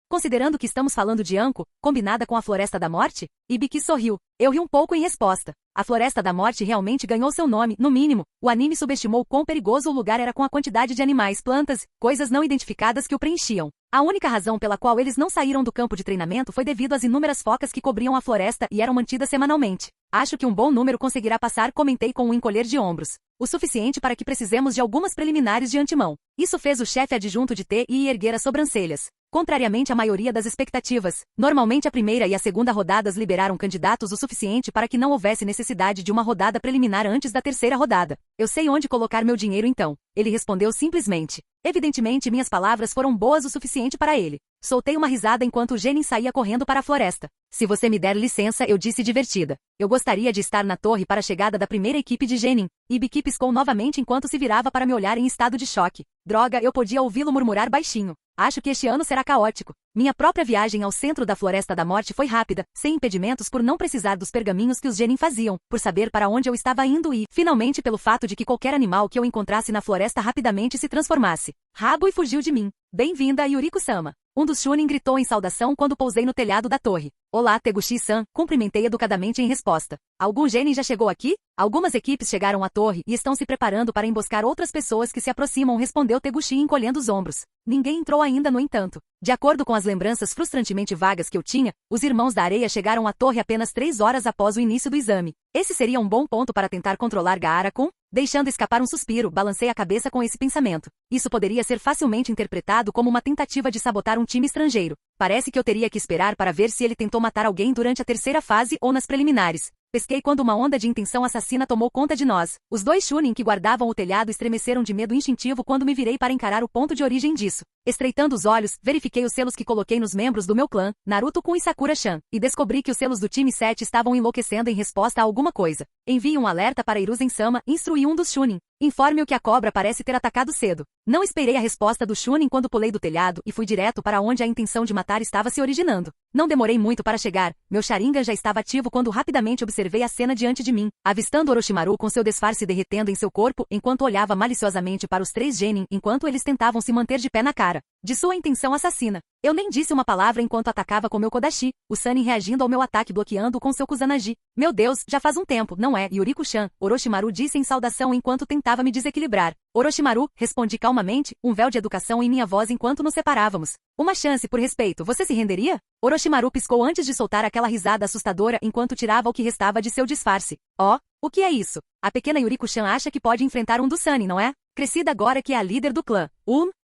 Considerando que estamos falando de Anko, combinada com a Floresta da Morte? Ibiki sorriu. Eu ri um pouco em resposta. A Floresta da Morte realmente ganhou seu nome, no mínimo. O anime subestimou quão perigoso o lugar era com a quantidade de animais, plantas, coisas não identificadas que o preenchiam. A única razão pela qual eles não saíram do campo de treinamento foi devido às inúmeras focas que cobriam a floresta e eram mantidas semanalmente. Acho que um bom número conseguirá passar, comentei com um encolher de ombros. O suficiente para que precisemos de algumas preliminares de antemão. Isso fez o chefe adjunto de TI erguer as sobrancelhas. Contrariamente à maioria das expectativas, normalmente a primeira e a segunda rodadas liberaram candidatos o suficiente para que não houvesse necessidade de uma rodada preliminar antes da terceira rodada. Eu sei onde colocar meu dinheiro então. Ele respondeu simplesmente. Evidentemente minhas palavras foram boas o suficiente para ele. Soltei uma risada enquanto o genin saía correndo para a floresta. Se você me der licença, eu disse divertida. Eu gostaria de estar na torre para a chegada da primeira equipe de genin. Ibiki piscou novamente enquanto se virava para me olhar em estado de choque. Droga, eu podia ouvi-lo murmurar baixinho. Acho que este ano será caótico. Minha própria viagem ao centro da Floresta da Morte foi rápida, sem impedimentos por não precisar dos pergaminhos que os genin faziam, por saber para onde eu estava indo e, finalmente pelo fato de que qualquer animal que eu encontrasse na floresta rapidamente se transformasse. Rabo e fugiu de mim. Bem-vinda, Yuriko-sama. Um dos Chunin gritou em saudação quando pousei no telhado da torre. Olá, Teguchi-san, cumprimentei educadamente em resposta. Algum genin já chegou aqui? Algumas equipes chegaram à torre e estão se preparando para emboscar outras pessoas que se aproximam, respondeu Teguchi encolhendo os ombros. Ninguém entrou ainda, no entanto. De acordo com as lembranças frustrantemente vagas que eu tinha, os Irmãos da Areia chegaram à torre apenas 3 horas após o início do exame. Esse seria um bom ponto para tentar controlar Gaara-kun? Deixando escapar um suspiro, balancei a cabeça com esse pensamento. Isso poderia ser facilmente interpretado como uma tentativa de sabotar um time estrangeiro. Parece que eu teria que esperar para ver se ele tentou matar alguém durante a terceira fase ou nas preliminares. Pesquei quando uma onda de intenção assassina tomou conta de nós. Os 2 Chunin que guardavam o telhado estremeceram de medo instintivo quando me virei para encarar o ponto de origem disso. Estreitando os olhos, verifiquei os selos que coloquei nos membros do meu clã, Naruto-kun e Sakura-chan, e descobri que os selos do time 7 estavam enlouquecendo em resposta a alguma coisa. Envie um alerta para Hiruzen-sama e instruí um dos Chunin. Informe-o que a cobra parece ter atacado cedo. Não esperei a resposta do Chunin quando pulei do telhado e fui direto para onde a intenção de matar estava se originando. Não demorei muito para chegar, meu Sharingan já estava ativo quando rapidamente observei a cena diante de mim, avistando Orochimaru com seu disfarce derretendo em seu corpo enquanto olhava maliciosamente para os 3 Genin enquanto eles tentavam se manter de pé na cara de sua intenção assassina. Eu nem disse uma palavra enquanto atacava com meu Kodachi, o Sannin reagindo ao meu ataque bloqueando com seu Kusanagi. Meu Deus, já faz um tempo, não é, Yuriko-chan? Orochimaru disse em saudação enquanto tentava me desequilibrar. Orochimaru, respondi calmamente, um véu de educação em minha voz enquanto nos separávamos. Uma chance, por respeito, você se renderia? Orochimaru piscou antes de soltar aquela risada assustadora enquanto tirava o que restava de seu disfarce. Oh, o que é isso? A pequena Yuriko-chan acha que pode enfrentar um dos Sannin, não é? Crescida agora que é a líder do clã.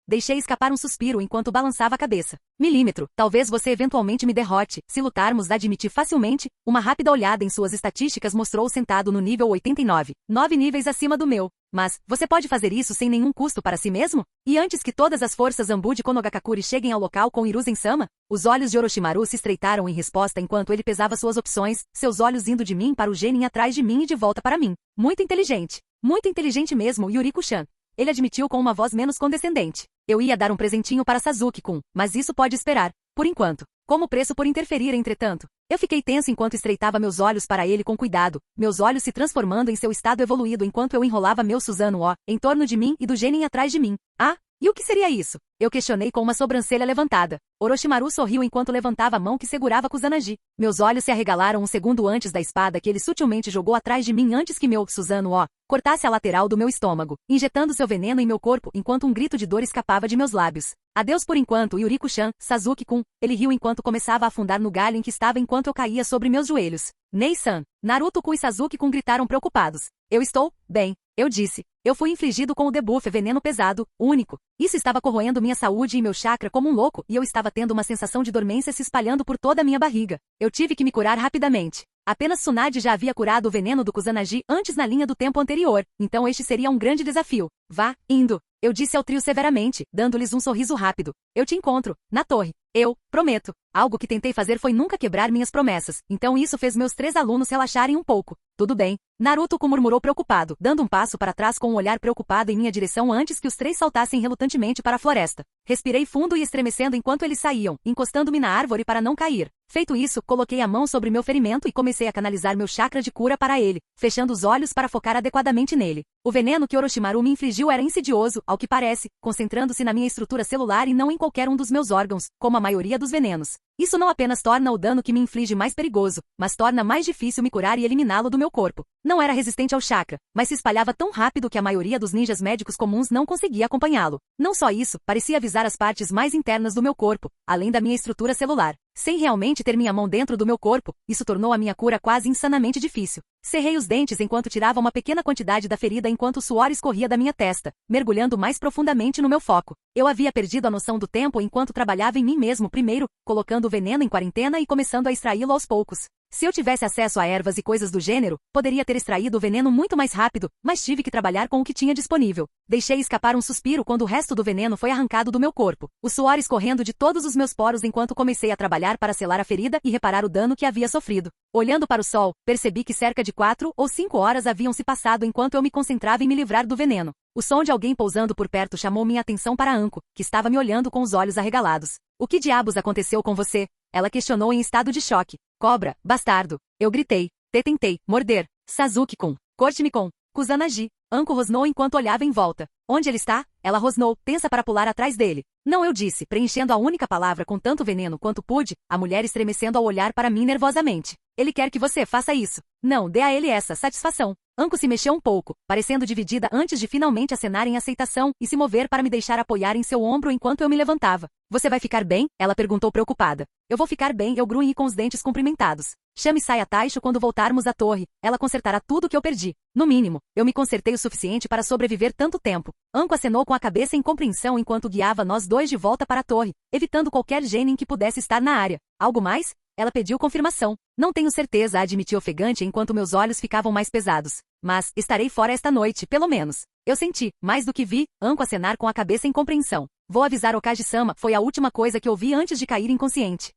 Deixei escapar um suspiro enquanto balançava a cabeça. Milímetro, talvez você eventualmente me derrote, se lutarmos admiti facilmente, uma rápida olhada em suas estatísticas mostrou sentado no nível 89, 9 níveis acima do meu. Mas, você pode fazer isso sem nenhum custo para si mesmo? E antes que todas as forças Anbu de Konogakakuri cheguem ao local com Hiruzen-sama? Os olhos de Orochimaru se estreitaram em resposta enquanto ele pesava suas opções, seus olhos indo de mim para o Genin atrás de mim e de volta para mim. Muito inteligente mesmo, Yuriko-chan. Ele admitiu com uma voz menos condescendente. Eu ia dar um presentinho para Sasuke-kun, mas isso pode esperar, por enquanto. Como preço por interferir, entretanto. Eu fiquei tenso enquanto estreitava meus olhos para ele com cuidado, meus olhos se transformando em seu estado evoluído enquanto eu enrolava meu Susanoo em torno de mim e do Genin atrás de mim. Ah, e o que seria isso? Eu questionei com uma sobrancelha levantada. Orochimaru sorriu enquanto levantava a mão que segurava Kusanagi. Meus olhos se arregalaram um segundo antes da espada que ele sutilmente jogou atrás de mim antes que meu Susanoo cortasse a lateral do meu estômago, injetando seu veneno em meu corpo enquanto um grito de dor escapava de meus lábios. Adeus por enquanto, Yuriko-chan, Sasuke-kun. Ele riu enquanto começava a afundar no galho em que estava enquanto eu caía sobre meus joelhos. Nei-san, Naruto-kun e Sasuke-kun gritaram preocupados. Eu estou bem, eu disse. Eu fui infligido com o debuff veneno pesado, único. Isso estava corroendo minha saúde e meu chakra como um louco e eu estava tendo uma sensação de dormência se espalhando por toda a minha barriga. Eu tive que me curar rapidamente. Apenas Tsunade já havia curado o veneno do Kusanagi antes na linha do tempo anterior, então este seria um grande desafio. Vá, indo. Eu disse ao trio severamente, dando-lhes um sorriso rápido. Eu te encontro, na torre. Eu, prometo. Algo que tentei fazer foi nunca quebrar minhas promessas, então isso fez meus 3 alunos relaxarem um pouco. Tudo bem. Naruto-kun murmurou preocupado, dando um passo para trás com um olhar preocupado em minha direção antes que os 3 saltassem relutantemente para a floresta. Respirei fundo e estremecendo enquanto eles saíam, encostando-me na árvore para não cair. Feito isso, coloquei a mão sobre meu ferimento e comecei a canalizar meu chakra de cura para ele, fechando os olhos para focar adequadamente nele. O veneno que Orochimaru me infligiu era insidioso, ao que parece, concentrando-se na minha estrutura celular e não em qualquer um dos meus órgãos, como a maioria dos venenos. Isso não apenas torna o dano que me inflige mais perigoso, mas torna mais difícil me curar e eliminá-lo do meu corpo. Não era resistente ao chakra, mas se espalhava tão rápido que a maioria dos ninjas médicos comuns não conseguia acompanhá-lo. Não só isso, parecia avisar as partes mais internas do meu corpo, além da minha estrutura celular. Sem realmente ter minha mão dentro do meu corpo, isso tornou a minha cura quase insanamente difícil. Cerrei os dentes enquanto tirava uma pequena quantidade da ferida enquanto o suor escorria da minha testa, mergulhando mais profundamente no meu foco. Eu havia perdido a noção do tempo enquanto trabalhava em mim mesmo primeiro, colocando o veneno em quarentena e começando a extraí-lo aos poucos. Se eu tivesse acesso a ervas e coisas do gênero, poderia ter extraído o veneno muito mais rápido, mas tive que trabalhar com o que tinha disponível. Deixei escapar um suspiro quando o resto do veneno foi arrancado do meu corpo, o suor escorrendo de todos os meus poros enquanto comecei a trabalhar para selar a ferida e reparar o dano que havia sofrido. Olhando para o sol, percebi que cerca de 4 ou 5 horas haviam se passado enquanto eu me concentrava em me livrar do veneno. O som de alguém pousando por perto chamou minha atenção para Anko, que estava me olhando com os olhos arregalados. O que diabos aconteceu com você? Ela questionou em estado de choque. Cobra, bastardo. Eu gritei. Tentei morder. Sasuke-kun. Corte-me com Kusanagi. Anko rosnou enquanto olhava em volta. Onde ele está? Ela rosnou, tensa para pular atrás dele. Não, eu disse, preenchendo a única palavra com tanto veneno quanto pude, a mulher estremecendo ao olhar para mim nervosamente. Ele quer que você faça isso. Não, dê a ele essa satisfação. Anko se mexeu um pouco, parecendo dividida antes de finalmente acenar em aceitação e se mover para me deixar apoiar em seu ombro enquanto eu me levantava. Você vai ficar bem? Ela perguntou preocupada. Eu vou ficar bem, eu grunhi com os dentes cumprimentados. Chame Saya Taisho quando voltarmos à torre. Ela consertará tudo que eu perdi. No mínimo, eu me consertei o suficiente para sobreviver tanto tempo. Anko acenou com a cabeça em compreensão enquanto guiava nós dois de volta para a torre, evitando qualquer genin que pudesse estar na área. Algo mais? Ela pediu confirmação. Não tenho certeza, admiti ofegante enquanto meus olhos ficavam mais pesados. Mas, estarei fora esta noite, pelo menos. Eu senti, mais do que vi, Anko acenar com a cabeça em compreensão. Vou avisar Okage-sama, foi a última coisa que ouvi antes de cair inconsciente.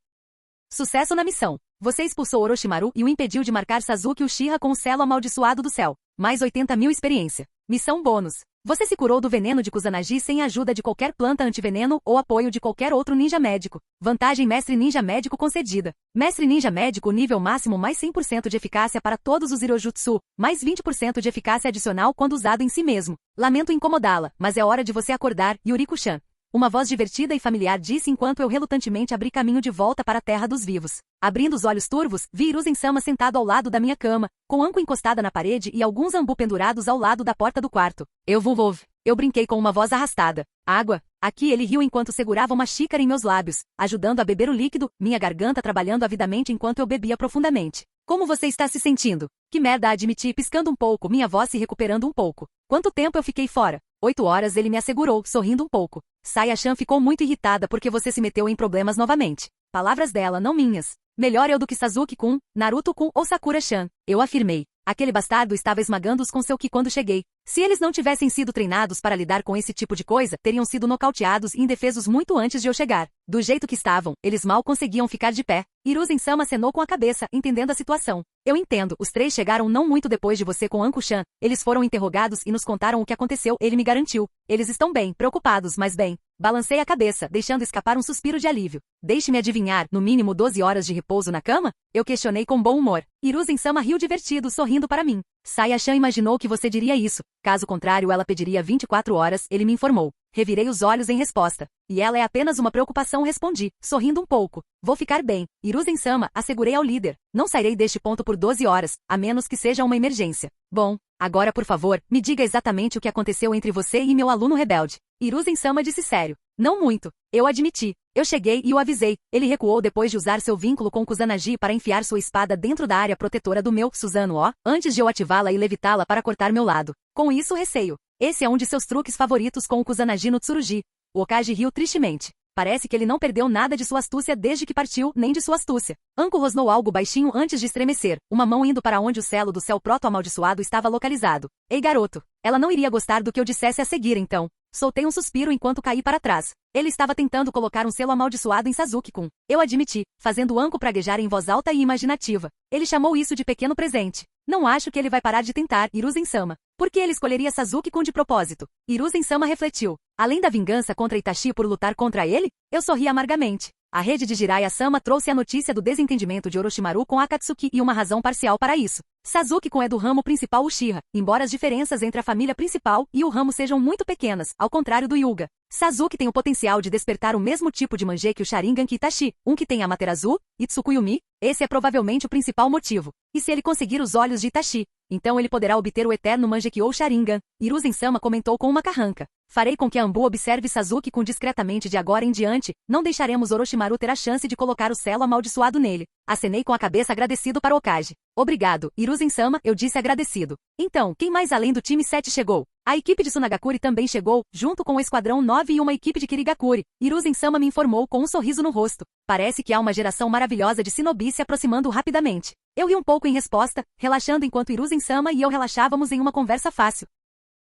Sucesso na missão. Você expulsou Orochimaru e o impediu de marcar Sasuke Uchiha com o selo amaldiçoado do céu. Mais 80.000 experiência. Missão bônus. Você se curou do veneno de Kusanagi sem a ajuda de qualquer planta antiveneno ou apoio de qualquer outro ninja médico. Vantagem Mestre Ninja Médico concedida. Mestre Ninja Médico nível máximo mais 100% de eficácia para todos os Irojutsu, mais 20% de eficácia adicional quando usado em si mesmo. Lamento incomodá-la, mas é hora de você acordar, Yuriko-chan. Uma voz divertida e familiar disse enquanto eu relutantemente abri caminho de volta para a terra dos vivos. Abrindo os olhos turvos, vi Hiruzen-sama sentado ao lado da minha cama, com Anko encostada na parede e alguns ambu pendurados ao lado da porta do quarto. Eu brinquei com uma voz arrastada. Água? Aqui ele riu enquanto segurava uma xícara em meus lábios, ajudando a beber o líquido, minha garganta trabalhando avidamente enquanto eu bebia profundamente. Como você está se sentindo? Que merda, admiti, piscando um pouco, minha voz se recuperando um pouco. Quanto tempo eu fiquei fora? 8 horas, ele me assegurou, sorrindo um pouco. Saya-chan ficou muito irritada porque você se meteu em problemas novamente. Palavras dela, não minhas. Melhor eu do que Sasuke-kun, Naruto-kun ou Sakura-chan. Eu afirmei. Aquele bastardo estava esmagando-os com seu ki quando cheguei. Se eles não tivessem sido treinados para lidar com esse tipo de coisa, teriam sido nocauteados e indefesos muito antes de eu chegar. Do jeito que estavam, eles mal conseguiam ficar de pé. Hiruzen-sama acenou com a cabeça, entendendo a situação. Eu entendo, os 3 chegaram não muito depois de você com Anko-chan. Eles foram interrogados e nos contaram o que aconteceu, ele me garantiu. Eles estão bem, preocupados, mas bem. Balancei a cabeça, deixando escapar um suspiro de alívio. Deixe-me adivinhar, no mínimo 12 horas de repouso na cama? Eu questionei com bom humor. Hiruzen-sama riu divertido, sorrindo para mim. Saya-chan imaginou que você diria isso. Caso contrário, ela pediria 24 horas, ele me informou. Revirei os olhos em resposta. E ela é apenas uma preocupação, respondi, sorrindo um pouco. Vou ficar bem. Hiruzen-sama, assegurei ao líder. Não sairei deste ponto por 12 horas, a menos que seja uma emergência. Bom, agora por favor, me diga exatamente o que aconteceu entre você e meu aluno rebelde. Hiruzen-sama disse sério. Não muito. Eu admiti. Eu cheguei e o avisei. Ele recuou depois de usar seu vínculo com Kusanagi para enfiar sua espada dentro da área protetora do meu Suzano O, antes de eu ativá-la e levitá-la para cortar meu lado. Com isso receio. Esse é um de seus truques favoritos com o Kusanagi no Tsurugi. O Okage riu tristemente. Parece que ele não perdeu nada de sua astúcia desde que partiu, nem de sua astúcia. Anko rosnou algo baixinho antes de estremecer, uma mão indo para onde o selo do céu proto-amaldiçoado estava localizado. Ei, garoto. Ela não iria gostar do que eu dissesse a seguir, então. Soltei um suspiro enquanto caí para trás. Ele estava tentando colocar um selo amaldiçoado em Sasuke-kun. Eu admiti, fazendo Anko praguejar em voz alta e imaginativa. Ele chamou isso de pequeno presente. Não acho que ele vai parar de tentar, Hiruzen-sama. Por que ele escolheria Sasuke-kun de propósito? Hiruzen-sama refletiu. Além da vingança contra Itachi por lutar contra ele? Eu sorri amargamente. A rede de Jiraiya-sama trouxe a notícia do desentendimento de Orochimaru com Akatsuki e uma razão parcial para isso. Sasuke-kun é do ramo principal Uchiha, embora as diferenças entre a família principal e o ramo sejam muito pequenas, ao contrário do Hyuga. Sasuke tem o potencial de despertar o mesmo tipo de Mangekyou Sharingan que Itachi, um que tem Amaterasu e Tsukuyomi. Esse é provavelmente o principal motivo. E se ele conseguir os olhos de Itachi, então ele poderá obter o eterno Mangekyou Sharingan. Hiruzen-sama comentou com uma carranca. Farei com que a Anbu observe Sasuke-kun discretamente de agora em diante, não deixaremos Orochimaru ter a chance de colocar o selo amaldiçoado nele. Acenei com a cabeça agradecido para o Okage. Obrigado, Hiruzen-sama, eu disse agradecido. Então, quem mais além do time 7 chegou? A equipe de Sunagakure também chegou, junto com o Esquadrão 9 e uma equipe de Kirigakure. Hiruzen-sama me informou com um sorriso no rosto. Parece que há uma geração maravilhosa de shinobi se aproximando rapidamente. Eu ri um pouco em resposta, relaxando enquanto Hiruzen-sama e eu relaxávamos em uma conversa fácil.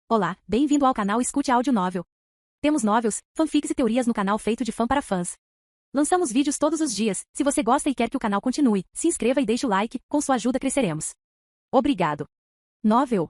Olá, bem-vindo ao canal Escute Áudio Novel. Temos novels, fanfics e teorias no canal feito de fã para fãs. Lançamos vídeos todos os dias. Se você gosta e quer que o canal continue, se inscreva e deixe o like, com sua ajuda cresceremos. Obrigado. Novel.